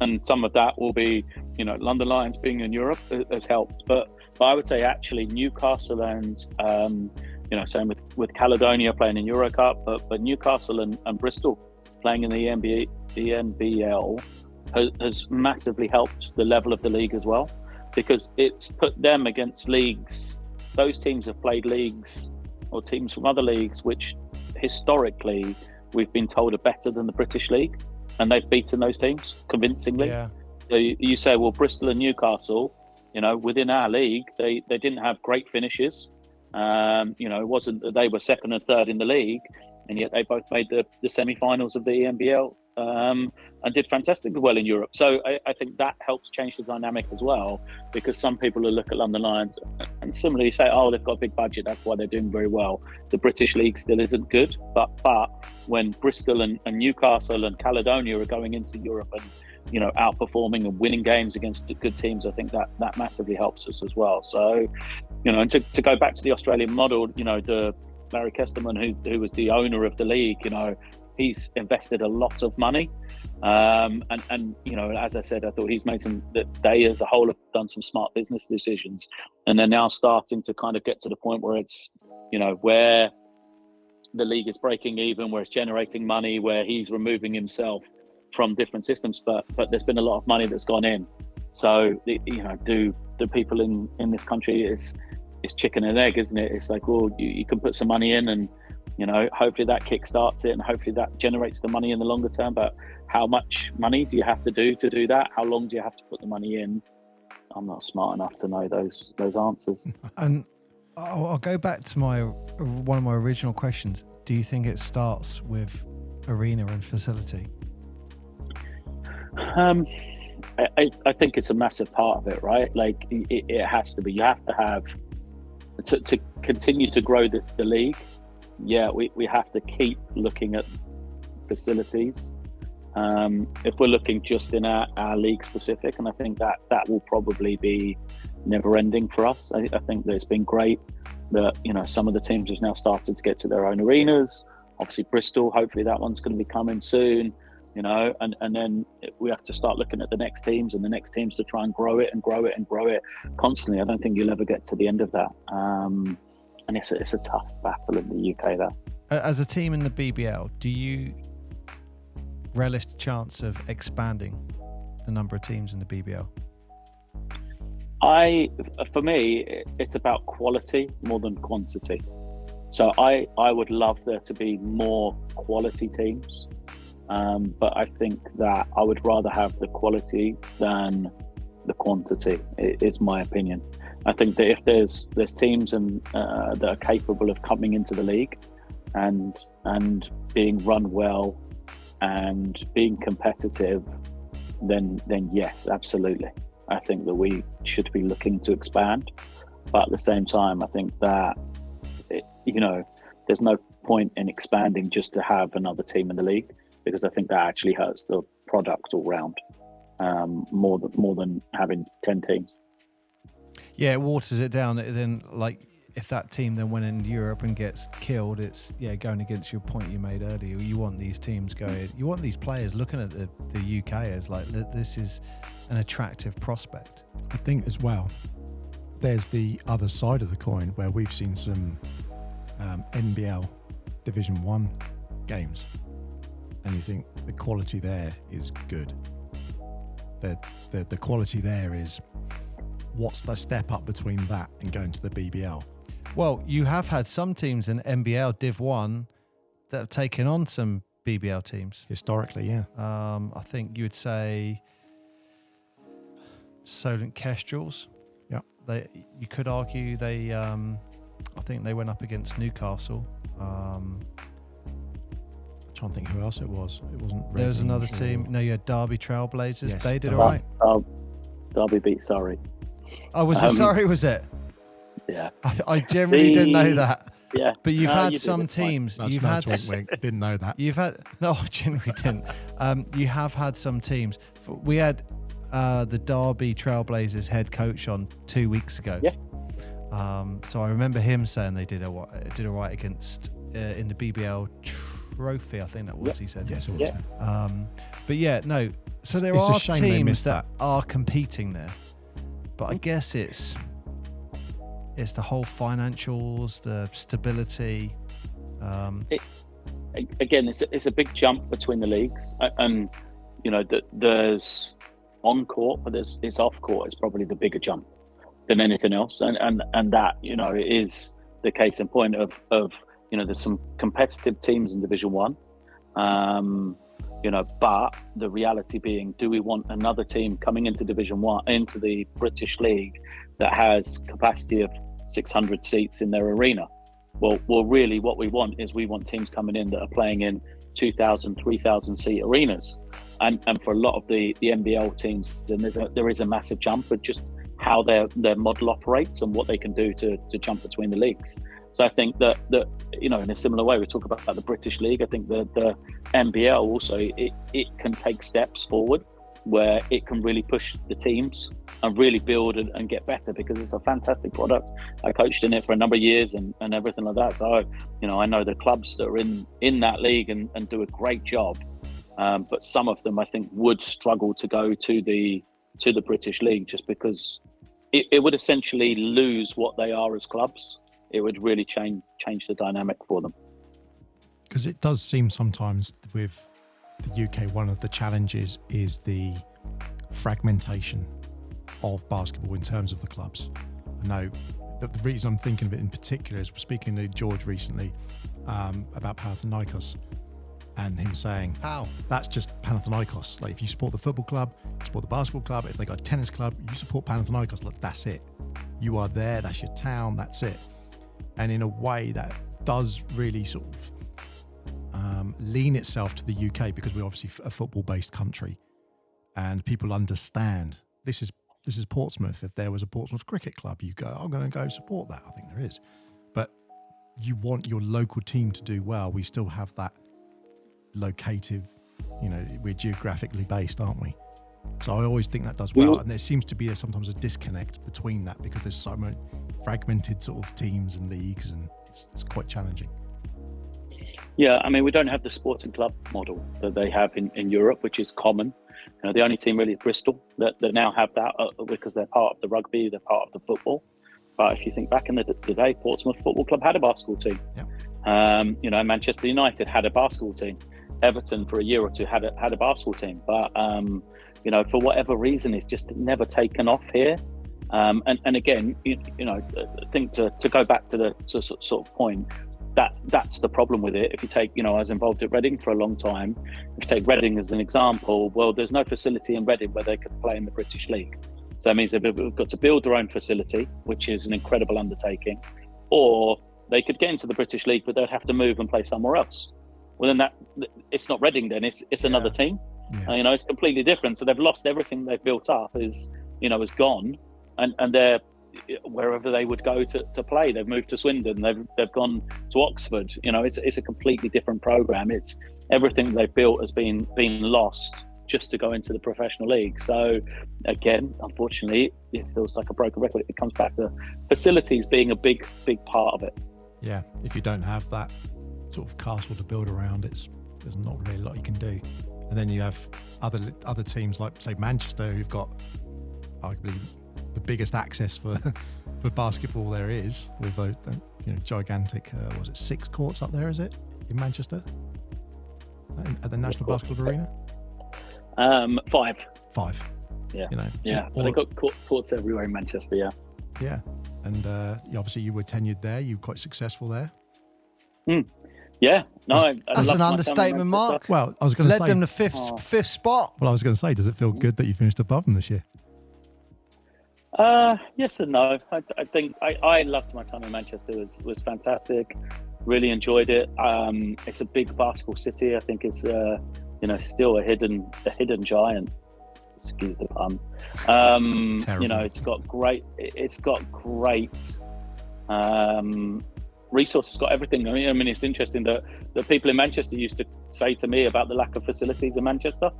And some of that will be, London Lions being in Europe has helped. But I would say actually Newcastle and, same with Caledonia playing in Euro Cup, but Newcastle and Bristol playing in the NBL has massively helped the level of the league as well, because it's put them against leagues. Those teams have played leagues or teams from other leagues, which historically we've been told are better than the British League. And they've beaten those teams convincingly. Yeah. So you say, well, Bristol and Newcastle, within our league, they didn't have great finishes. It wasn't that they were second and third in the league, and yet they both made the semi-finals of the NBL and did fantastically well in Europe. So I think that helps change the dynamic as well, because some people will look at London Lions and similarly say, oh, they've got a big budget, that's why they're doing very well. The British League still isn't good, but when Bristol and Newcastle and Caledonia are going into Europe and outperforming and winning games against good teams, I think that massively helps us as well. So and to go back to the Australian model, the Larry Kesterman, who was the owner of the league, he's invested a lot of money, and as I said, I thought he's made they as a whole have done some smart business decisions, and they're now starting to kind of get to the point where it's where the league is breaking even, where it's generating money, where he's removing himself from different systems, but there's been a lot of money that's gone in. So do the people in this country, it's chicken and egg, isn't it? It's like, well, you can put some money in and hopefully that kickstarts it, and hopefully that generates the money in the longer term. But how much money do you have to do that? How long do you have to put the money in? I'm not smart enough to know those answers. And I'll go back to one of my original questions. Do you think it starts with arena and facility? I think it's a massive part of it, right? Like it has to be. You have to have to continue to grow the league. Yeah, we have to keep looking at facilities. If we're looking just in our league specific, and I think that will probably be never ending for us. I think that it's been great that some of the teams have now started to get to their own arenas. Obviously Bristol, hopefully that one's going to be coming soon, and then we have to start looking at the next teams and the next teams to try and grow it constantly. I don't think you'll ever get to the end of that. And it's a tough battle in the UK there. As a team in the BBL, do you relish the chance of expanding the number of teams in the BBL? For me, it's about quality more than quantity. So I would love there to be more quality teams, but I think that I would rather have the quality than the quantity, is my opinion. I think that if there's teams that are capable of coming into the league and being run well and being competitive, then yes, absolutely. I think that we should be looking to expand, but at the same time, I think that there's no point in expanding just to have another team in the league, because I think that actually hurts the product all round, more than having 10 teams. Yeah, it waters it down. Then, like, if that team then went in Europe and gets killed, it's going against your point you made earlier. You want these teams going. You want these players looking at the UK as like, this is an attractive prospect. I think as well, there's the other side of the coin where we've seen some NBL Division 1 games, and you think the quality there is good. The quality there is, what's the step up between that and going to the BBL? Well, you have had some teams in NBL Div 1 that have taken on some BBL teams. Historically, yeah. I think you would say Solent Kestrels. Yeah. You could argue they, I think they went up against Newcastle. I'm trying to think who else it was. It wasn't Reading. There was another team. No, you had Derby Trailblazers. Yes, they did all right. Derby beat Surrey. Oh, was it Surrey, was it? Yeah. I generally didn't know that. Yeah. But you've had some teams. You've had wink, wink. Didn't know that. You've had I generally didn't. You have had some teams. We had the Derby Trailblazers head coach on 2 weeks ago. Yeah. So I remember him saying they did all right against in the BBL trophy. I think that was. He said. Yes, it was. Yeah. But yeah, no. So there it's are a shame they teams missed that are competing there, but I guess it's the whole financials, the stability. Again, it's a big jump between the leagues, and there's on court, but it's off court. It's probably the bigger jump than anything else, and that is the case in point of there's some competitive teams in Division 1. But the reality being, do we want another team coming into Division 1, into the British League, that has capacity of 600 seats in their arena? Well, really what we want teams coming in that are playing in 2,000, 3,000 seat arenas. And for a lot of the NBL teams, then there is a massive jump of just how their model operates and what they can do to jump between the leagues. So I think that in a similar way, we talk about the British League. I think the NBL also, it can take steps forward where it can really push the teams and really build and get better, because it's a fantastic product. I coached in it for a number of years and everything like that. So, I know the clubs that are in that league and do a great job. But some of them, I think, would struggle to go to the British League just because it would essentially lose what they are as clubs. It would really change the dynamic for them. Because it does seem sometimes with the UK, one of the challenges is the fragmentation of basketball in terms of the clubs. I know the reason I'm thinking of it in particular is speaking to George recently about Panathinaikos, and him saying, How? that's just Panathinaikos. Like, if you support the football club, you support the basketball club, if they got a tennis club, you support Panathinaikos. Like, that's it. You are there, that's your town, that's it. And in a way that does really sort of lean itself to the UK, because we're obviously a football-based country, and people understand this is Portsmouth. If there was a Portsmouth cricket club, you go, I'm going to go support that. I think there is. But you want your local team to do well. We still have that locative, we're geographically based, aren't we? So I always think that does well. And there seems to be sometimes a disconnect between that, because there's so many fragmented sort of teams and leagues, and it's quite challenging. Yeah, I mean, we don't have the sporting club model that they have in Europe, which is common. The only team really is Bristol that now have that because they're part of the rugby, they're part of the football. But if you think back in the day, Portsmouth Football Club had a basketball team. Yeah. Manchester United had a basketball team. Everton for a year or two had a basketball team. But for whatever reason, it's just never taken off here. And again, I think to go back to the sort of point. That's the problem with it. If you take, I was involved at Reading for a long time. If you take Reading as an example, well, there's no facility in Reading where they could play in the British League. So that means they've got to build their own facility, which is an incredible undertaking, or they could get into the British League, but they'd have to move and play somewhere else. Well, then it's not Reading then, it's another team. Yeah. It's completely different. So they've lost everything they've built up is gone, and they're wherever they would go to play. They've moved to Swindon, they've gone to Oxford. It's a completely different program. It's everything they've built has been lost just to go into the professional league. So again, unfortunately, it feels like a broken record. It comes back to facilities being a big part of it. Yeah, if you don't have that sort of castle to build around, there's not really a lot you can do. And then you have other teams like, say, Manchester, who've got arguably the biggest access for basketball there is, with a gigantic, 6 courts up there, is it, in Manchester? At the National Basketball Arena? 5. 5. Yeah. But they've got courts everywhere in Manchester, yeah. Yeah. And obviously you were tenured there, you were quite successful there. Yeah. No, that's an understatement, Mark. Well, I was going to say, led them to fifth spot. Well, I was going to say, does it feel good that you finished above them this year? Yes and no. I think I loved my time in Manchester. It was fantastic. Really enjoyed it. It's a big basketball city. I think it's still a hidden giant. Excuse the pun. It's got great resources. Got everything. I mean, it's interesting that the people in Manchester used to say to me about the lack of facilities in Manchester,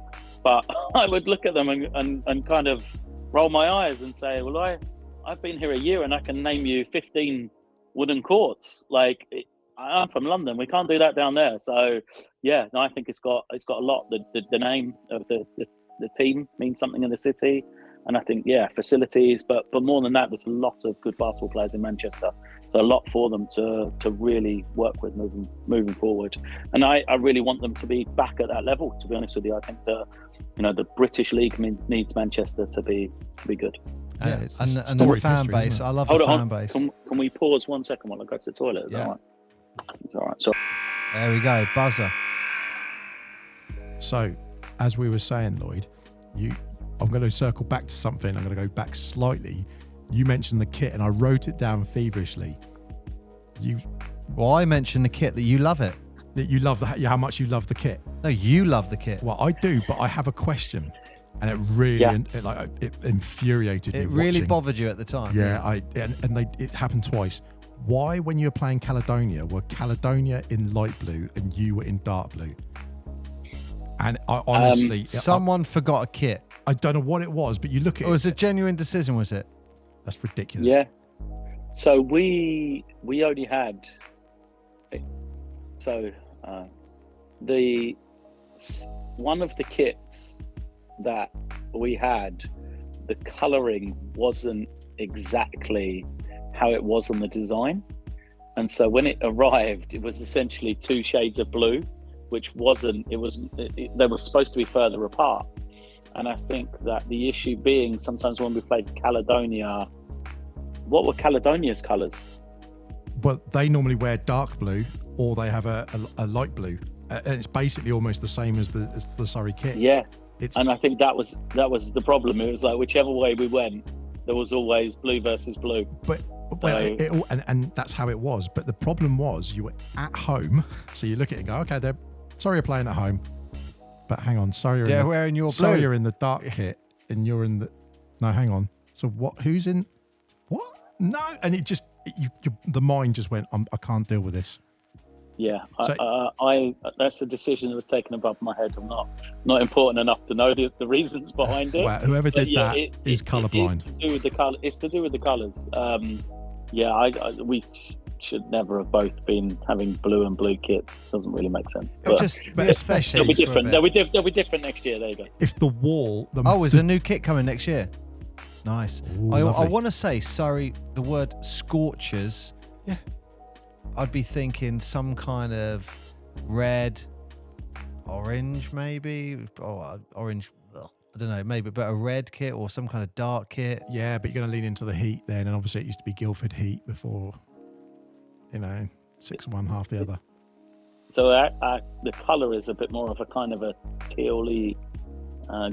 but I would look at them and kind of roll my eyes and say, well, I've been here a year and I can name you 15 wooden courts. Like, I'm from London, we can't do that down there. So yeah, no, I think it's got a lot. The name of the team means something in the city, and I think facilities, but more than that, there's a lot of good basketball players in Manchester. So a lot for them to really work with moving forward. And I really want them to be back at that level, to be honest with you. I think that the British League needs Manchester to be good. And the fan base. I love the fan base. Can we pause 1 second while I go to the toilet? Is that all right? It's all right. So there we go, buzzer. So, as we were saying, Lloyd, I'm going to circle back to something. I'm going to go back slightly. You mentioned the kit, and I wrote it down feverishly. I mentioned the kit, that you love it. That you love how much you love the kit. No, you love the kit. Well, I do, but I have a question, and it really it infuriated me. It really bothered you at the time. Yeah, it happened twice. Why, when you were playing Caledonia, were Caledonia in light blue and you were in dark blue? And I honestly, someone forgot a kit. I don't know what it was, but you look at it. It was a genuine decision, was it? That's ridiculous. Yeah. So we only had. So one of the kits that we had, the colouring wasn't exactly how it was on the design, and so when it arrived, it was essentially 2 shades of blue, which wasn't. They were supposed to be further apart, and I think that the issue being sometimes when we played Caledonia, what were Caledonia's colours? But they normally wear dark blue, or they have a light blue, and it's basically almost the same as the Surrey kit. Yeah, It's and I think that was the problem. It was like whichever way we went, there was always blue versus blue. But and that's how it was. But the problem was you were at home, so you look at it and go, okay, Surrey are playing at home, but hang on, Surrey They're wearing your blue. Surrey are in the dark kit, and you're in the. No, hang on. So what? Who's in? What? No, and it just the mind just went. I can't deal with this. Yeah, So- I that's a decision that was taken above my head. I'm not important enough to know the reasons behind it. Well, whoever But did that is colourblind. It's to do with the colour. It's to do with the colours. We should never have both been having blue and blue kits. Doesn't really make sense. It'll But just but be especially- they'll be aesthetics for a different. bit. They'll be different next year. There you go. If the wall, Is a new kit coming next year? Nice. Ooh, I lovely. want to say, Surrey, the word Scorchers. Yeah. I'd be thinking some kind of red, orange, maybe. Oh, orange. Ugh, I don't know. Maybe, but a red kit or some kind of dark kit. Yeah, but you're going to lean into the heat then, and obviously it used to be Guildford Heat before, 6-1, half the other. So the colour is a bit more of a kind of a tealy,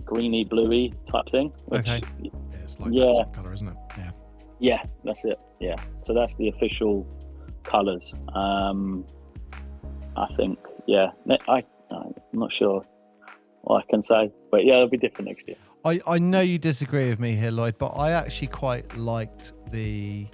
greeny, bluey type thing. Which, Okay. Yeah, it's like Yeah. that sort of colour, isn't it? Yeah. Yeah, that's it. Yeah. So that's the official colours. I think. Yeah. I'm not sure what I can say, but yeah, it'll be different next year. I know you disagree with me here, Lloyd, but I actually quite liked the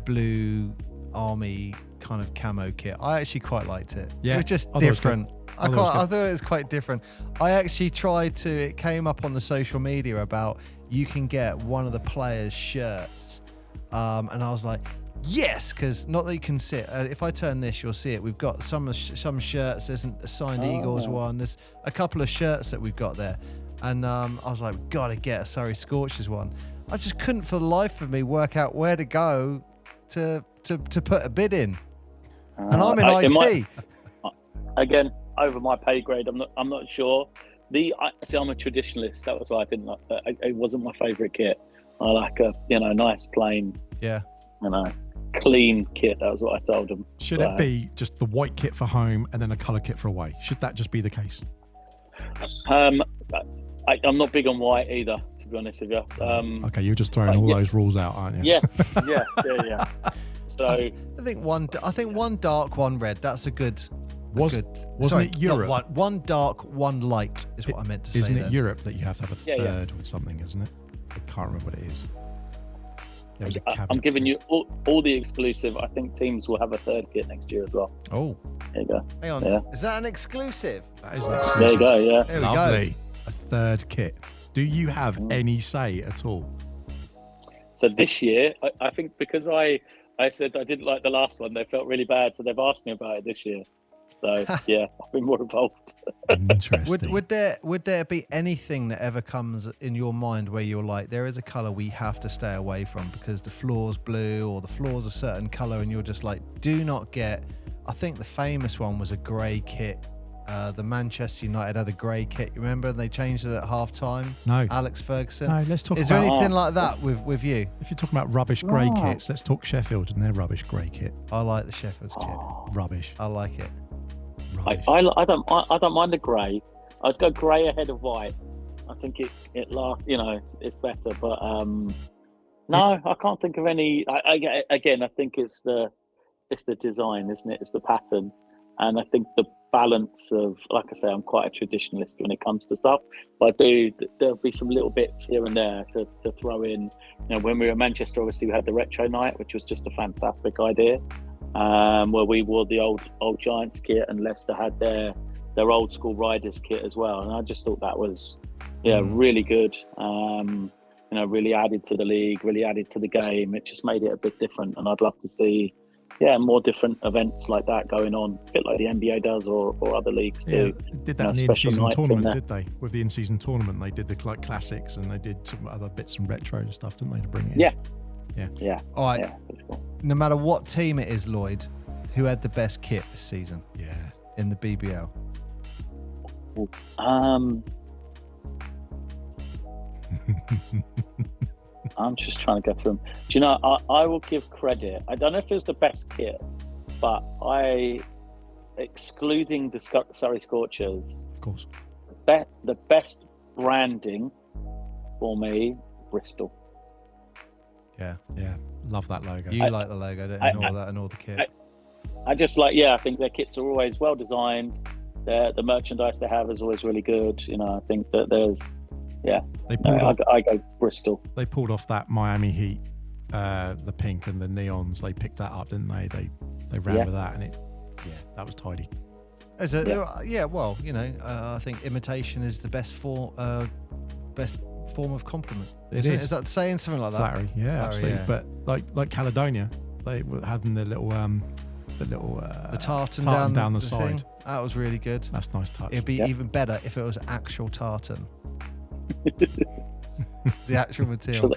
blue army kind of camo kit. I actually quite liked it. Yeah, It was just I thought it was different. I thought it was I thought it was quite different. I actually tried to. It came up on the social media about you can get one of the players' shirts, and I was like, yes, because not that you can see it. If I turn this, you'll see it. We've got some shirts. There's a signed Eagles one. There's a couple of shirts that we've got there, and I was like, we've got to get a Surrey Scorchers one. I just couldn't for the life of me work out where to go to put a bid in, and I'm in IT. Again, over my pay grade. I'm not sure. I'm a traditionalist. That was why I didn't like that. It wasn't my favourite kit. I like a nice plain, Yeah. clean kit. That was what I told them. Should it be just the white kit for home and then a colour kit for away? Should that just be the case? I'm not big on white either, to be honest with you. Okay, you're just throwing all those rules out, aren't you? Yeah. So I think one dark, one red. That's a good. Wasn't it Europe? not one dark, one light is what I meant to say. Isn't it then. Europe that you have to have a Yeah, third with something, isn't it? I can't remember what it is. There was a caveat I'm giving to you all the exclusive. I think teams will have a third kit next year as well. Oh, There you go. hang on. Yeah. Is that an exclusive? it. That is an exclusive. There you go. Yeah. There we go. Lovely. A third kit. Do you have any say at all? So this year, I think because I said I didn't like the last one, they felt really bad, so they've asked me about it this year. So yeah, I've been more involved. Interesting. Would there be anything that ever comes in your mind where you're like, there is a colour we have to stay away from because the floor's blue or the floor's a certain colour, and you're just like, do not get. I think the famous one was a grey kit. The Manchester United had a grey kit. You remember? They changed it at half time. No. Alex Ferguson. No, let's talk Is there about. anything like that with you? If you're talking about rubbish grey kits, let's talk Sheffield and their rubbish grey kit. I like the Sheffield's kit. Rubbish. I like it. Rubbish. I don't mind the grey. I'd go grey ahead of white. I think it's better. But no, I can't think of any. Again, I think it's the design, isn't it? It's the pattern, and I think the balance of, like I say, I'm quite a traditionalist when it comes to stuff. But there'll be some little bits here and there to throw in. When we were in Manchester, obviously we had the retro night, which was just a fantastic idea. Where we wore the old Giants kit, and Leicester had their old school Riders kit as well, and I just thought that was really good. Really added to the league, really added to the game. It just made it a bit different, and I'd love to see more different events like that going on, a bit like the NBA does or other leagues do. Yeah, they did that in the special in-season nights in tournament, there. did they? With the in-season tournament, they did the classics, and they did some other bits and retro and stuff, didn't they, to bring it in? Yeah. All right. Yeah, that's cool. No matter what team it is, Lloyd, who had the best kit this season Yeah. in the BBL? I'm just trying to go through them. Do you know, I will give credit. I don't know if it was the best kit, but excluding the Surrey Scorchers, Of course. the best branding for me, Bristol. Yeah. Yeah. Love that logo. You like the logo, don't you? And all the kit. I just like, I think their kits are always well designed. The merchandise they have is always really good. You know, I think that there's, I go Bristol. They pulled off that Miami Heat, the pink and the neons. They picked that up, didn't they? They ran with that, and that was tidy. Well, you know, I think imitation is the best form of compliment. It is. Is that saying something like that? Flattery, absolutely. Yeah. But like Caledonia, they were having the tartan down the side. Thing. That was really good. That's a nice touch. It'd be even better if it was actual tartan. The actual material.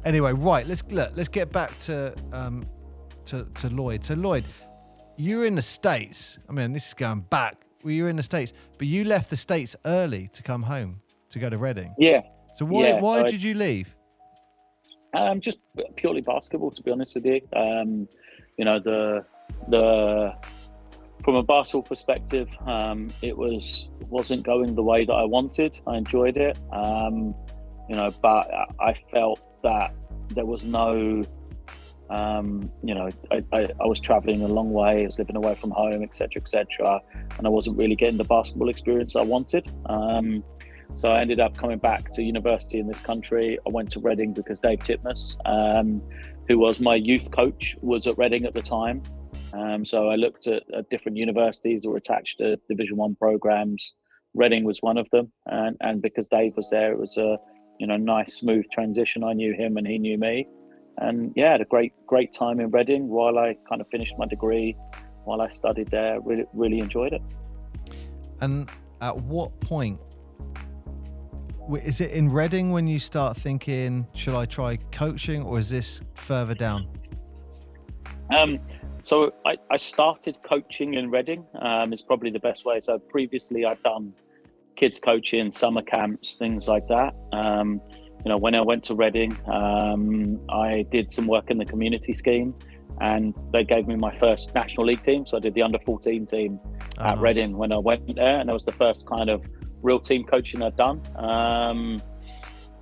Anyway, right. Let's get back to Lloyd. So Lloyd, you were in the States. I mean, this is going back. You were in the States, but you left the States early to come home to go to Reading. Yeah. So why did you leave? Just purely basketball, to be honest with you. You know, the from a basketball perspective, it wasn't going the way that I wanted. I enjoyed it, you know, but I felt that there was no, you know, I was traveling a long way. I was living away from home, etc., and I wasn't really getting the basketball experience I wanted. So I ended up coming back to university in this country. I went to Reading because Dave Titmus, who was my youth coach, was at Reading at the time. So I looked at different universities that were attached to Division 1 programs. Reading was one of them. And because Dave was there, it was a nice, smooth transition. I knew him and he knew me. And I had a great time in Reading while I kind of finished my degree, while I studied there. Really, really enjoyed it. And at what point, is it in Reading when you start thinking, should I try coaching, or is this further down? So I started coaching in Reading, is probably the best way. So previously I'd done kids coaching, summer camps, things like that. You know, when I went to Reading, I did some work in the community scheme, and they gave me my first National League team. So I did the under-14 team at Reading when I went there, and that was the first kind of real team coaching I'd done.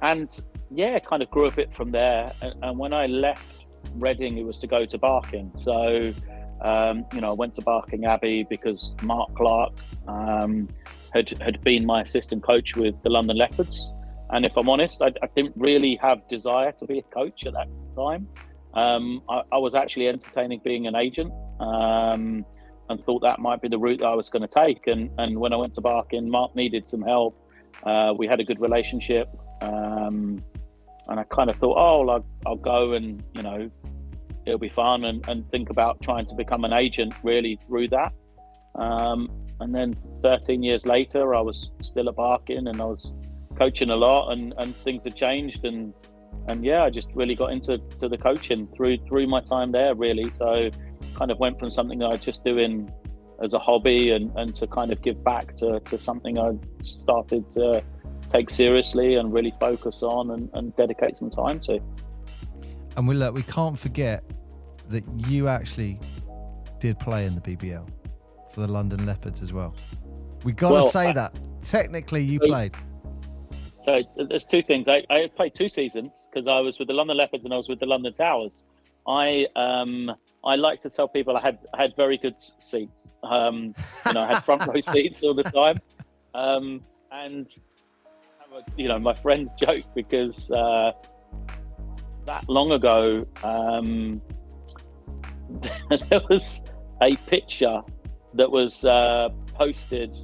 And kind of grew a bit from there. And when I left Reading, it was to go to Barking. So, you know, I went to Barking Abbey because Mark Clark had been my assistant coach with the London Leopards. And if I'm honest, I didn't really have desire to be a coach at that time. I was actually entertaining being an agent, and thought that might be the route that I was going to take. And when I went to Barking, Mark needed some help. We had a good relationship. And I kind of thought, I'll go and, you know, it'll be fun, and think about trying to become an agent really through that. And then 13 years later, I was still at Barking, and I was coaching a lot, and things had changed. And I just really got into the coaching through my time there, really. So kind of went from something that I was just doing as a hobby and to kind of give back to something I started to take seriously and really focus on and dedicate some time to. And we can't forget that you actually did play in the BBL for the London Leopards as well. We got to say that. Technically, you played. So there's two things. I played 2 seasons because I was with the London Leopards and I was with the London Towers. I like to tell people I had very good seats. You know, I had front row seats all the time. And you know, my friends joke because that long ago, there was a picture that was posted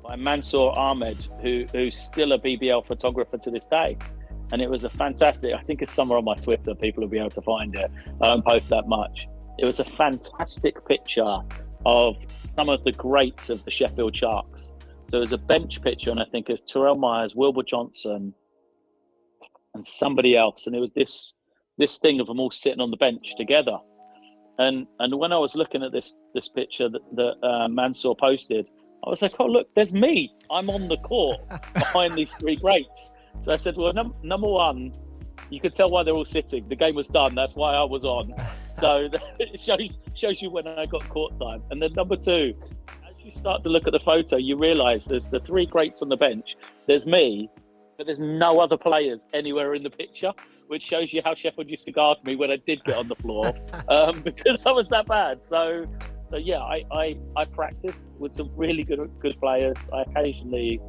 by Mansour Ahmed, who's still a BBL photographer to this day. And it was a fantastic, I think it's somewhere on my Twitter, people will be able to find it. I don't post that much. It was a fantastic picture of some of the greats of the Sheffield Sharks. So it was a bench picture, and I think it's Terrell Myers, Wilbur Johnson, and somebody else. And it was this thing of them all sitting on the bench together. And when I was looking at this picture that Mansour posted, I was like, oh, look, there's me. I'm on the court behind these 3 greats. So I said, well, number one, you could tell why they're all sitting. The game was done. That's why I was on. So it shows you when I got court time. And then number two, as you start to look at the photo, you realise there's the three greats on the bench. There's me, but there's no other players anywhere in the picture, which shows you how Sheffield used to guard me when I did get on the floor, because I was that bad. So yeah, I practiced with some really good players. I occasionally,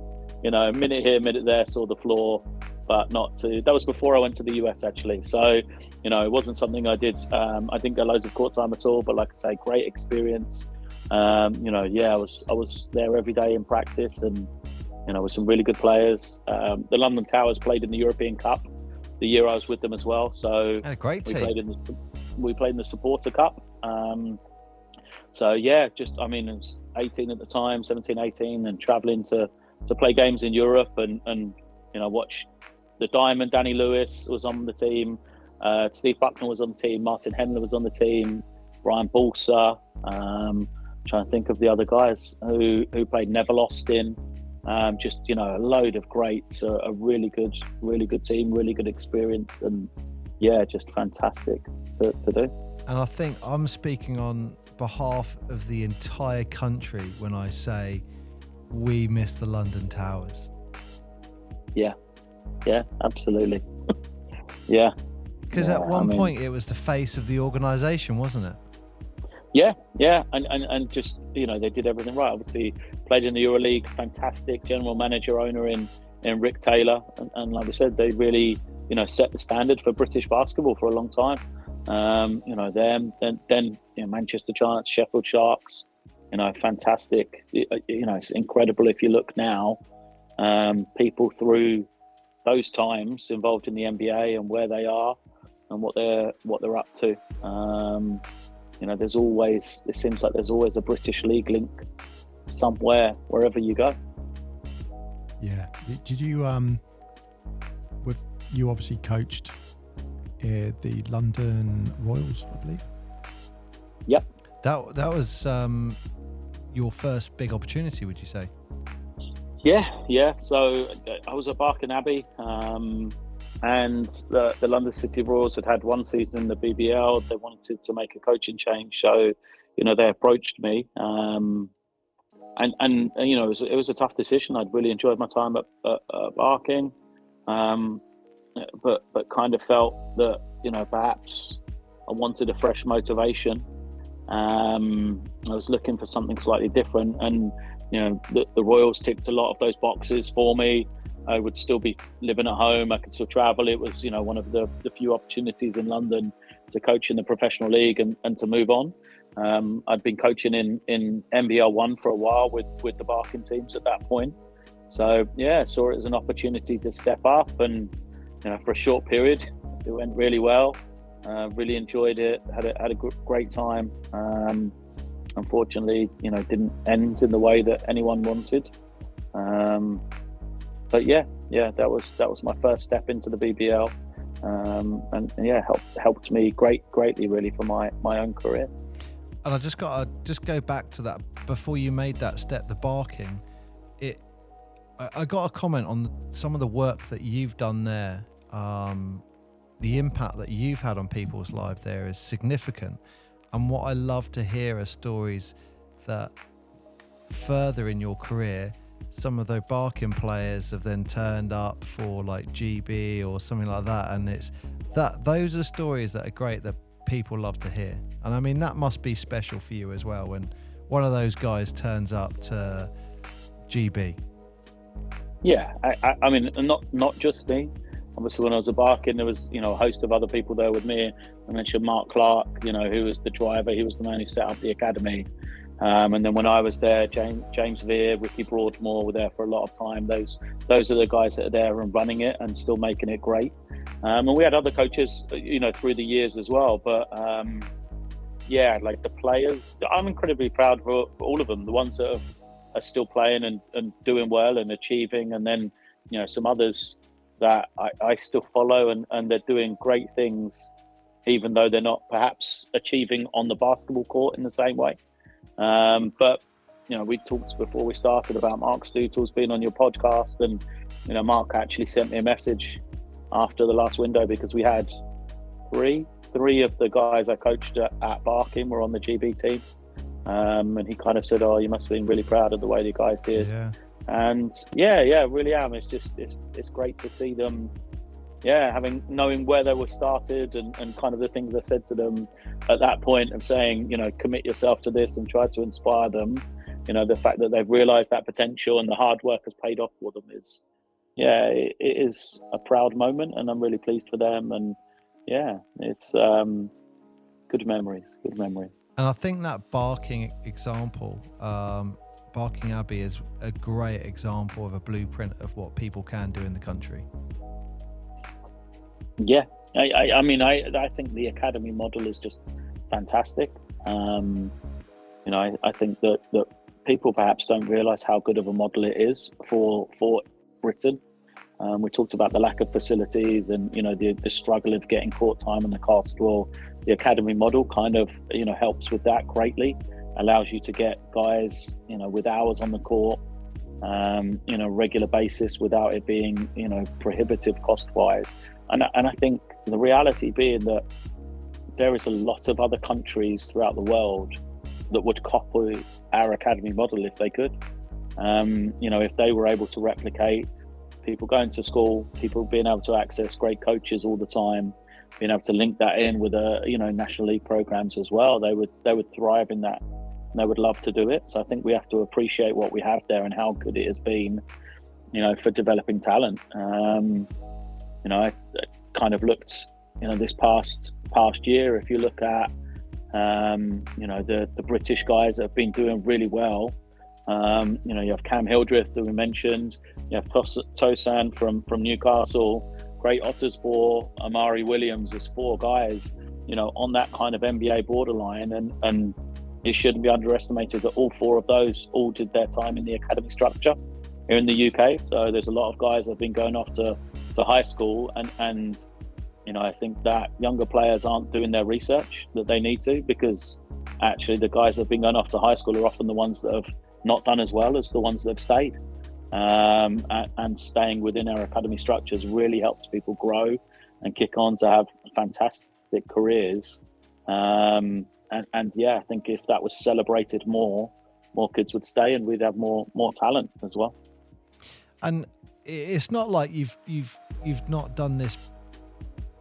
minute here, minute there, saw the floor, but not to. That was before I went to the US, actually. So, it wasn't something I did. I didn't get loads of court time at all, but like I say, great experience. I was there every day in practice, and with some really good players. The London Towers played in the European Cup the year I was with them as well. So and a great team. We played in the Supporter Cup. So yeah, it was 18 at the time, 17, 18, and traveling to play games in Europe and watch the Diamond. Danny Lewis was on the team. Steve Bucknell was on the team. Martin Hendler was on the team. Brian Balsa. Trying to think of the other guys who played. Neville Austin. A load of greats. A really good team. Really good experience, and yeah, just fantastic to do. And I think I'm speaking on behalf of the entire country when I say we miss the London Towers. Yeah, absolutely. Yeah. Because at one point it was the face of the organisation, wasn't it? Yeah, and just they did everything right. Obviously, played in the EuroLeague, fantastic general manager owner in Rick Taylor, and like I said, they really set the standard for British basketball for a long time. Them, then Manchester Giants, Sheffield Sharks, fantastic. It's incredible if you look now. People through those times involved in the NBA and where they are and what they're up to. It seems like there's always a British League link somewhere, wherever you go. Yeah. Did you you obviously coached the London Royals, I believe? Yep. That was your first big opportunity, would you say? Yeah. So I was at Barking Abbey, and the London City Royals had one season in the BBL. They wanted to make a coaching change, so they approached me, and it was a tough decision. I'd really enjoyed my time at Barking, but kind of felt that perhaps I wanted a fresh motivation. I was looking for something slightly different, and the Royals ticked a lot of those boxes for me. I would still be living at home. I could still travel. It was, one of the few opportunities in London to coach in the professional league and to move on. I'd been coaching in NBL 1 for a while with the Barking teams at that point. So yeah, saw it as an opportunity to step up, and for a short period, it went really well. Really enjoyed it. Had a great time. Unfortunately, didn't end in the way that anyone wanted. But yeah, that was my first step into the BBL, and yeah, helped me greatly really for my own career. And I just got to go back to that before you made that step, the Barking. I got a comment on some of the work that you've done there. The impact that you've had on people's lives there is significant. And what I love to hear are stories that further in your career, some of the Barking players have then turned up for like GB or something like that. And those are stories that are great that people love to hear. And I mean, that must be special for you as well when one of those guys turns up to GB. Yeah, I mean, not just me. Obviously, when I was at Barking, there was a host of other people there with me. I mentioned Mark Clark, who was the driver. He was the man who set up the academy. And then when I was there, James Veer, Ricky Broadmoor were there for a lot of time. Those are the guys that are there and running it and still making it great. And we had other coaches, through the years as well. But yeah, like the players, I'm incredibly proud for all of them. The ones that are still playing and doing well and achieving, and then some others that I still follow and they're doing great things, even though they're not perhaps achieving on the basketball court in the same way. But we talked before we started about Mark Stootles being on your podcast, and Mark actually sent me a message after the last window, because we had three of the guys I coached at Barking were on the GB team, and he kind of said, "Oh, you must have been really proud of the way the guys did." Yeah. And yeah, really am. It's great to see them. Yeah, knowing where they were started and kind of the things I said to them at that point of saying, commit yourself to this and try to inspire them. The fact that they've realised that potential and the hard work has paid off for them it is a proud moment, and I'm really pleased for them. And yeah, it's good memories. And I think that Barking example, Barking Abbey, is a great example of a blueprint of what people can do in the country. Yeah, I think the academy model is just fantastic. I think that people perhaps don't realise how good of a model it is for Britain. We talked about the lack of facilities and the struggle of getting court time and the cost. Well, the academy model kind of helps with that greatly. Allows you to get guys with hours on the court, regular basis without it being prohibitive cost wise. And I think the reality being that there is a lot of other countries throughout the world that would copy our academy model if they could. If they were able to replicate people going to school, people being able to access great coaches all the time, being able to link that in with National League programs as well, they would thrive in that. And they would love to do it. So I think we have to appreciate what we have there and how good it has been, for developing talent. I kind of looked, this past year, if you look at, the British guys that have been doing really well. You have Cam Hildreth, that we mentioned. You have Tosan from Newcastle, Great Otterspaw, Amari Williams. There's 4 guys, on that kind of NBA borderline, and it shouldn't be underestimated that all 4 of those all did their time in the academy structure here in the UK. So there's a lot of guys that have been going off to high school, and I think that younger players aren't doing their research that they need to, because actually the guys that have been going off to high school are often the ones that have not done as well as the ones that have stayed. And staying within our academy structures really helps people grow and kick on to have fantastic careers. And yeah, I think if that was celebrated more kids would stay, and we'd have more talent as well. And it's not like you've not done this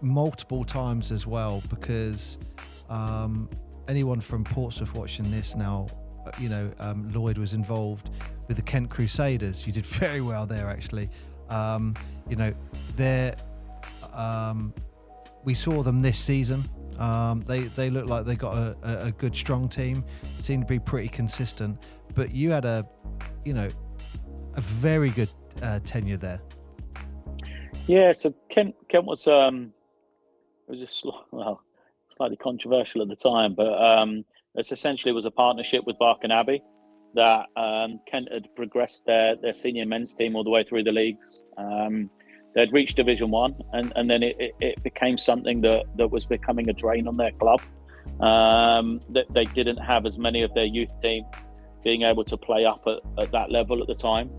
multiple times as well, because anyone from Portsmouth watching this now, Lloyd was involved with the Kent Crusaders. You did very well there, actually. We saw them this season. They look like they got a good, strong team. Seemed to be pretty consistent. But you had a very good tenure there. Yeah, so Kent was slightly controversial at the time, but it essentially was a partnership with Barking Abbey that Kent had progressed their senior men's team all the way through the leagues. They'd reached Division 1, and then it became something that was becoming a drain on their club. That they didn't have as many of their youth team being able to play up at that level at the time.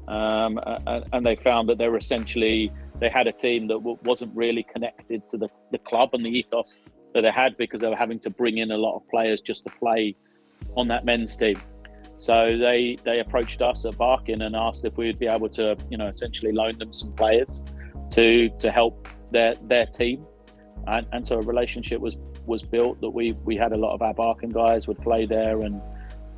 And they found that they had a team that wasn't really connected to the club and the ethos that they had, because they were having to bring in a lot of players just to play on that men's team. So they approached us at Barking and asked if we would be able to, essentially loan them some players to help their team. And so a relationship was built that we had a lot of our Barking guys would play there, and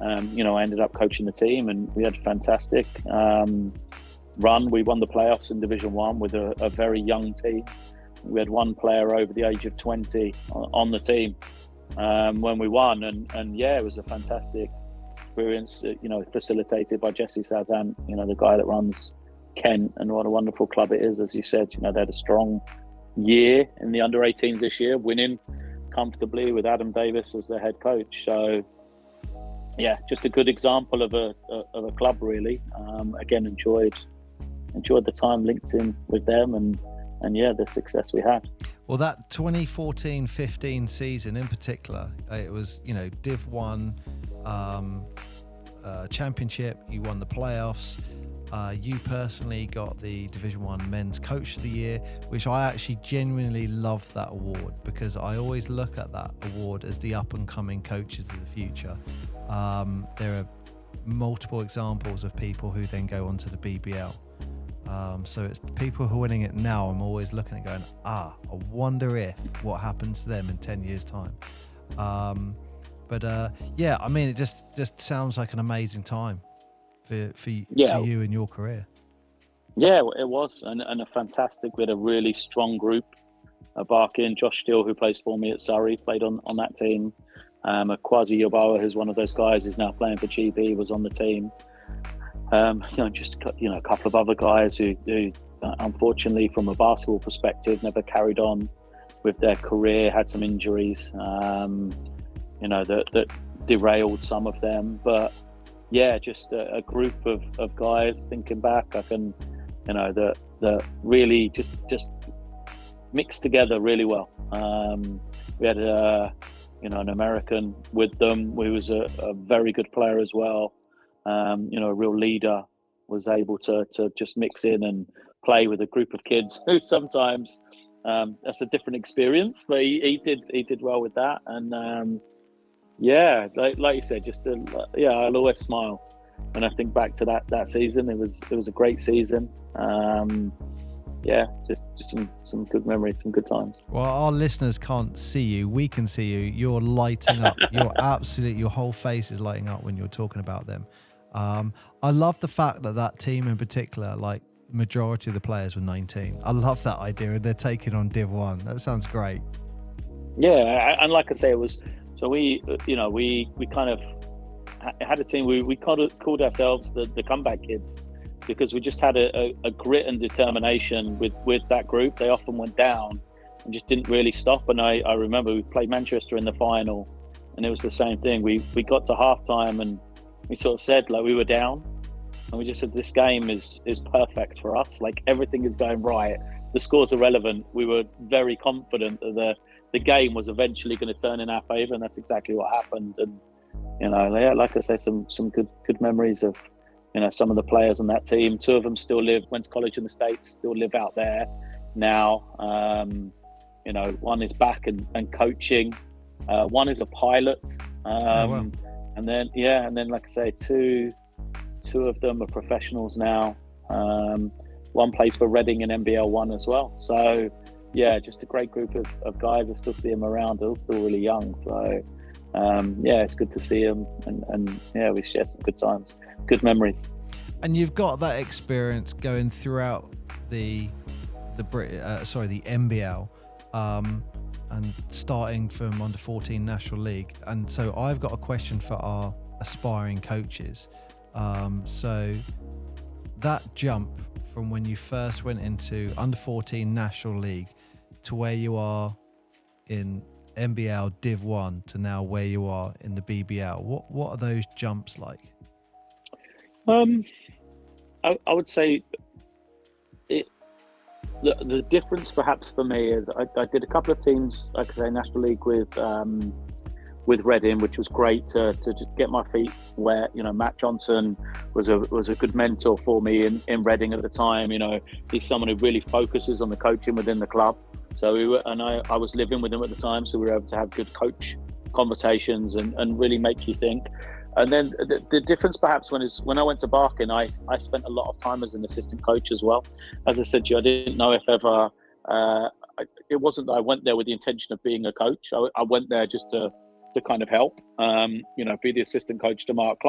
I ended up coaching the team, and we had a fantastic run. We won the playoffs in Division 1 with a very young team. We had one player over the age of 20 on the team when we won, and yeah, it was a fantastic experience, facilitated by Jesse Sazan, the guy that runs Kent, and what a wonderful club it is. As you said, they had a strong year in the under-18s this year, winning comfortably with Adam Davis as their head coach. So yeah, just a good example of a club, really. Again, enjoyed the time linked in with them, and yeah, the success we had. Well, that 2014-15 season in particular, it was, Div 1, championship, you won the playoffs. You personally got the Division 1 Men's Coach of the Year, which I actually genuinely love that award, because I always look at that award as the up-and-coming coaches of the future. There are multiple examples of people who then go on to the BBL. So it's people who are winning it now. I'm always looking at going, I wonder if what happens to them in 10 years' time. Yeah, I mean, it just sounds like an amazing time for you in your career. Yeah, it was, and a fantastic. We had a really strong group. Barkin, Josh Steele, who plays for me at Surrey, played on that team. Kwasi Yobawa, who's one of those guys who's now playing for GB, was on the team. Just a couple of other guys who unfortunately, from a basketball perspective, never carried on with their career, had some injuries, that derailed some of them. But yeah, just a group of guys. Thinking back, I can, that really just mixed together really well. We had an American with them who was a very good player as well. A real leader, was able to just mix in and play with a group of kids who sometimes that's a different experience, but he did well with that. And like you said, I'll always smile when I think back to that season. It was a great season. Just some good memories, some good times. Well, our listeners can't see you. We can see you. You're lighting up. Your whole face is lighting up when you're talking about them. I love the fact that team in particular, like majority of the players were 19. I love that idea, and they're taking on Div 1. That sounds great. Yeah, and like I say, it was, so we kind of had a team. We called ourselves the comeback kids, because we just had a grit and determination with that group. They often went down and just didn't really stop. And I remember we played Manchester in the final, and it was the same thing. We got to halftime and we sort of said, like, we were down, and we just said, this game is perfect for us. Like, everything is going right. The scores are relevant. We were very confident that the game was eventually going to turn in our favour, and that's exactly what happened. And like I say, some good memories of some of the players on that team. Two of them still went to college in the States, still live out there now. One is back and coaching. One is a pilot. Wow. And then like I say, two of them are professionals now. One plays for Reading in NBL 1 as well. So yeah, just a great group of guys. I still see them around. They're all still really young. So it's good to see them, and we share some good times, good memories. And you've got that experience going throughout the NBL, and starting from under 14 National League. And so I've got a question for our aspiring coaches. So that jump from when you first went into under 14 National League to where you are in NBL Div 1 to now where you are in the BBL, what are those jumps like? I would say the difference perhaps for me is I did a couple of teams, like I say, National League with Reading, which was great to just get my feet wet. Matt Johnson was a good mentor for me in Reading at the time. He's someone who really focuses on the coaching within the club. So I was living with him at the time, so we were able to have good coach conversations and really make you think. And then the difference perhaps when I went to Barkin, I spent a lot of time as an assistant coach as well. As I said to you, I didn't know if ever, it wasn't that I went there with the intention of being a coach. I went there just to kind of help, be the assistant coach to Mark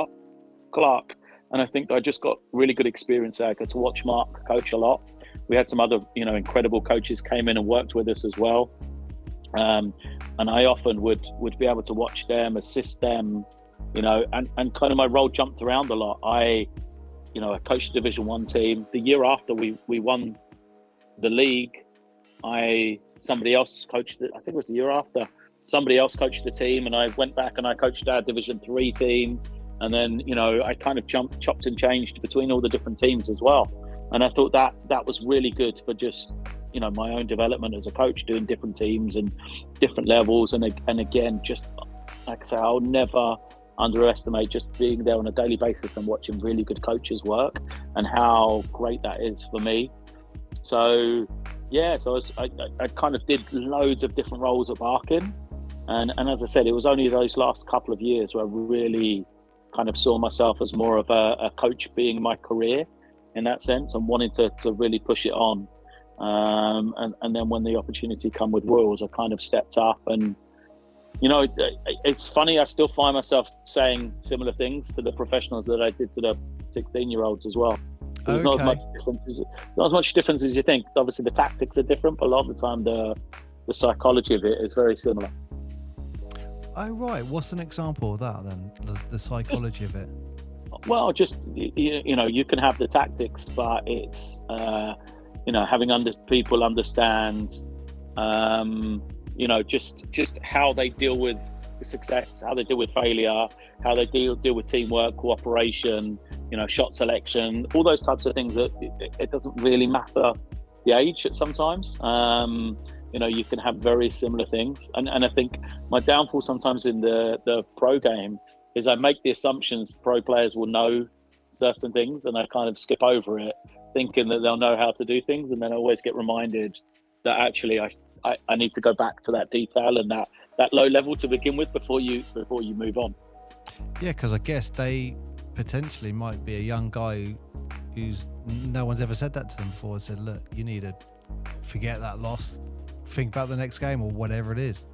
Clark. And I think I just got really good experience there. I got to watch Mark coach a lot. We had some other, incredible coaches came in and worked with us as well. And I often would be able to watch them, assist them, and kind of my role jumped around a lot. I coached a Division 1 team. The year after we won the league, somebody else coached it. I think it was the year after. Somebody else coached the team, and I went back and I coached our Division 3 team. And then, I kind of chopped and changed between all the different teams as well. And I thought that was really good for just, my own development as a coach, doing different teams and different levels. And again, just like I say, I'll never underestimate just being there on a daily basis and watching really good coaches work, and how great that is for me. So yeah, so I kind of did loads of different roles at Barking, and as I said, it was only those last couple of years where I really kind of saw myself as more of a coach being my career in that sense, and wanting to really push it on. And then when the opportunity come with Royals, I kind of stepped up. And you know, it's funny, I still find myself saying similar things to the professionals that I did to the 16-year-olds as well. There's not as much difference as you think. Obviously the tactics are different, but a lot of the time the psychology of it is very similar. Oh right, what's an example of that then? The psychology of it. Well, just you know, you can have the tactics, but it's you know, having people understand, you know, just how they deal with success, how they deal with failure, how they deal with teamwork, cooperation, you know, shot selection, all those types of things. That it doesn't really matter the age sometimes. You know, you can have very similar things, and I think my downfall sometimes in the pro game is I make the assumptions pro players will know certain things, and I kind of skip over it, thinking that they'll know how to do things, and then I always get reminded that actually I need to go back to that detail and that low level to begin with before you move on. Yeah, because I guess they potentially might be a young guy who's no one's ever said that to them before. Said, look, you need to forget that loss, think about the next game or whatever it is.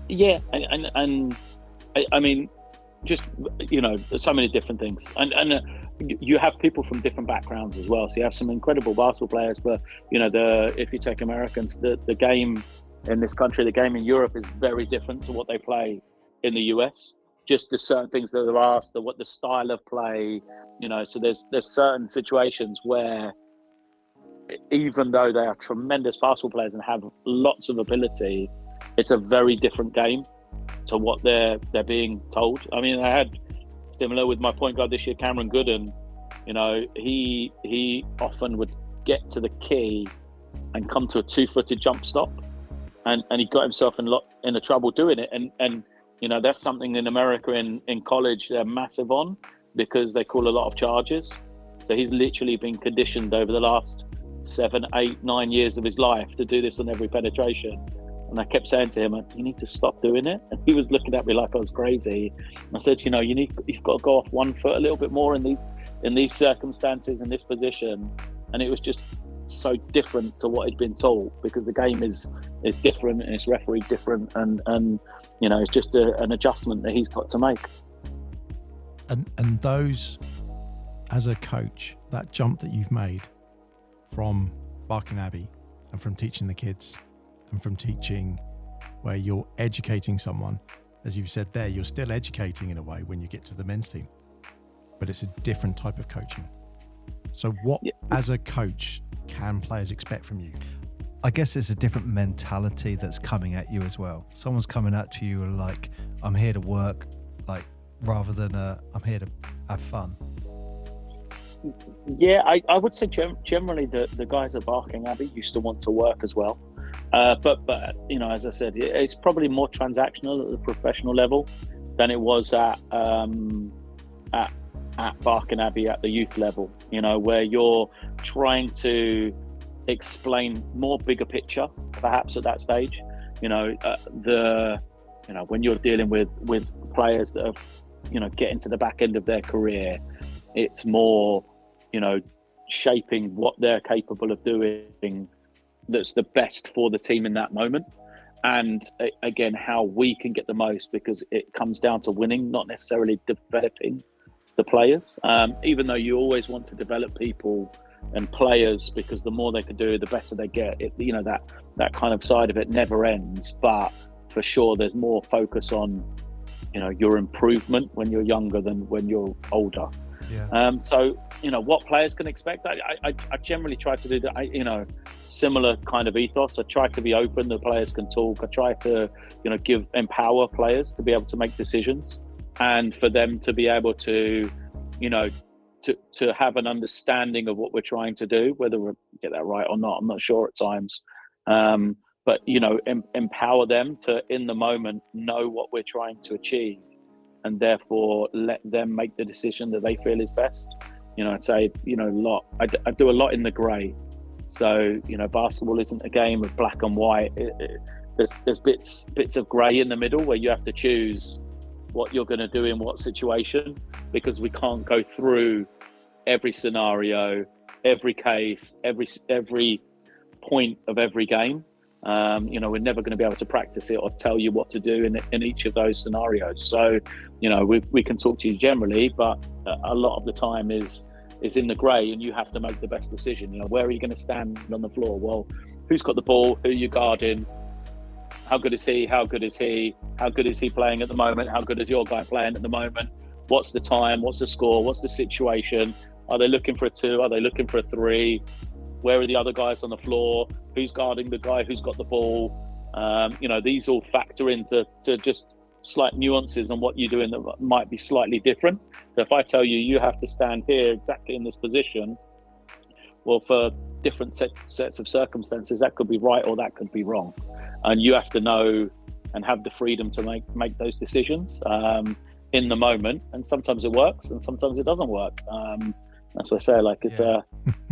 Yeah, and I mean, just, you know, there's so many different things, and you have people from different backgrounds as well. So you have some incredible basketball players, but you know, if you take Americans, the game in this country, the game in Europe is very different to what they play in the US. Just the certain things that they're asked, what the style of play, you know. So there's certain situations where, even though they are tremendous basketball players and have lots of ability, it's a very different game to what they're being told. I mean, I had similar with my point guard this year, Cameron Gooden. You know, he often would get to the key and come to a 2-footed jump stop, and he got himself in a trouble doing it. And you know, that's something in America in college they're massive on, because they call a lot of charges. So he's literally been conditioned over the last 7, 8, 9 years of his life to do this on every penetration. And I kept saying to him, you need to stop doing it. And he was looking at me like I was crazy. And I said, you know, you've got to go off 1 foot a little bit more in these circumstances, in this position. And it was just so different to what he'd been taught, because the game is different and it's refereed different, and you know, it's just an adjustment that he's got to make. And those, as a coach, that jump that you've made from Barking Abbey and from teaching the kids and from teaching where you're educating someone, as you've said there, you're still educating in a way when you get to the men's team, but it's a different type of coaching. So what, as a coach, can players expect from you? I guess it's a different mentality that's coming at you as well. Someone's coming at you like, I'm here to work, like, rather than I'm here to have fun. Yeah, I would say generally the guys at Barking Abbey used to want to work as well. But you know, as I said, it's probably more transactional at the professional level than it was at Barking Abbey at the youth level, you know, where you're trying to explain more bigger picture perhaps at that stage. You know, when you're dealing with players that are, you know, getting to the back end of their career, it's more, you know, shaping what they're capable of doing that's the best for the team in that moment. And again, how we can get the most, because it comes down to winning, not necessarily developing the players. Even though you always want to develop people and players, because the more they can do, the better they get. You know, that kind of side of it never ends. But for sure, there's more focus on, you know, your improvement when you're younger than when you're older. Yeah. So, you know, what players can expect, I generally try to do that. You know, similar kind of ethos. I try to be open. The players can talk. I try to, you know, empower players to be able to make decisions, and for them to be able to, you know, to have an understanding of what we're trying to do, whether we get that right or not, I'm not sure at times. But, you know, empower them to, in the moment, know what we're trying to achieve, and therefore let them make the decision that they feel is best. I'd say, I do a lot in the grey. So, basketball isn't a game of black and white. There's bits of grey in the middle where you have to choose what you're going to do in what situation, because we can't go through every scenario, every case, every point of every game. We're never going to be able to practice it or tell you what to do in each of those scenarios. So, we can talk to you generally, but a lot of the time is in the grey, and you have to make the best decision. Where are you going to stand on the floor? Well, who's got the ball? Who are you guarding? How good is he? How good is he? How good is he playing at the moment? How good is your guy playing at the moment? What's the time? What's the score? What's the situation? Are they looking for a 2? Are they looking for a 3? Where are the other guys on the floor? Who's guarding the guy who's got the ball? These all factor into just slight nuances on what you're doing that might be slightly different. So if I tell you have to stand here exactly in this position, well, for different sets of circumstances, that could be right or that could be wrong. And you have to know and have the freedom to make those decisions in the moment. And sometimes it works and sometimes it doesn't work. That's what I say,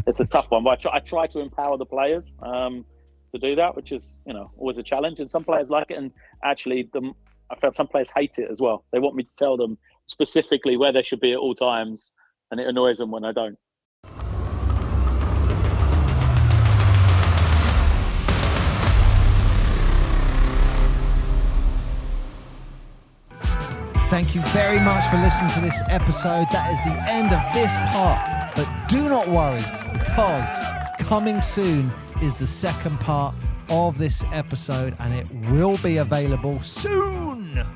it's a tough one, but I try to empower the players to do that, which is, always a challenge. And some players like it, and actually I found some players hate it as well. They want me to tell them specifically where they should be at all times, and it annoys them when I don't. Thank you very much for listening to this episode. That is the end of this part. But do not worry, because coming soon is the second part of this episode, and it will be available soon.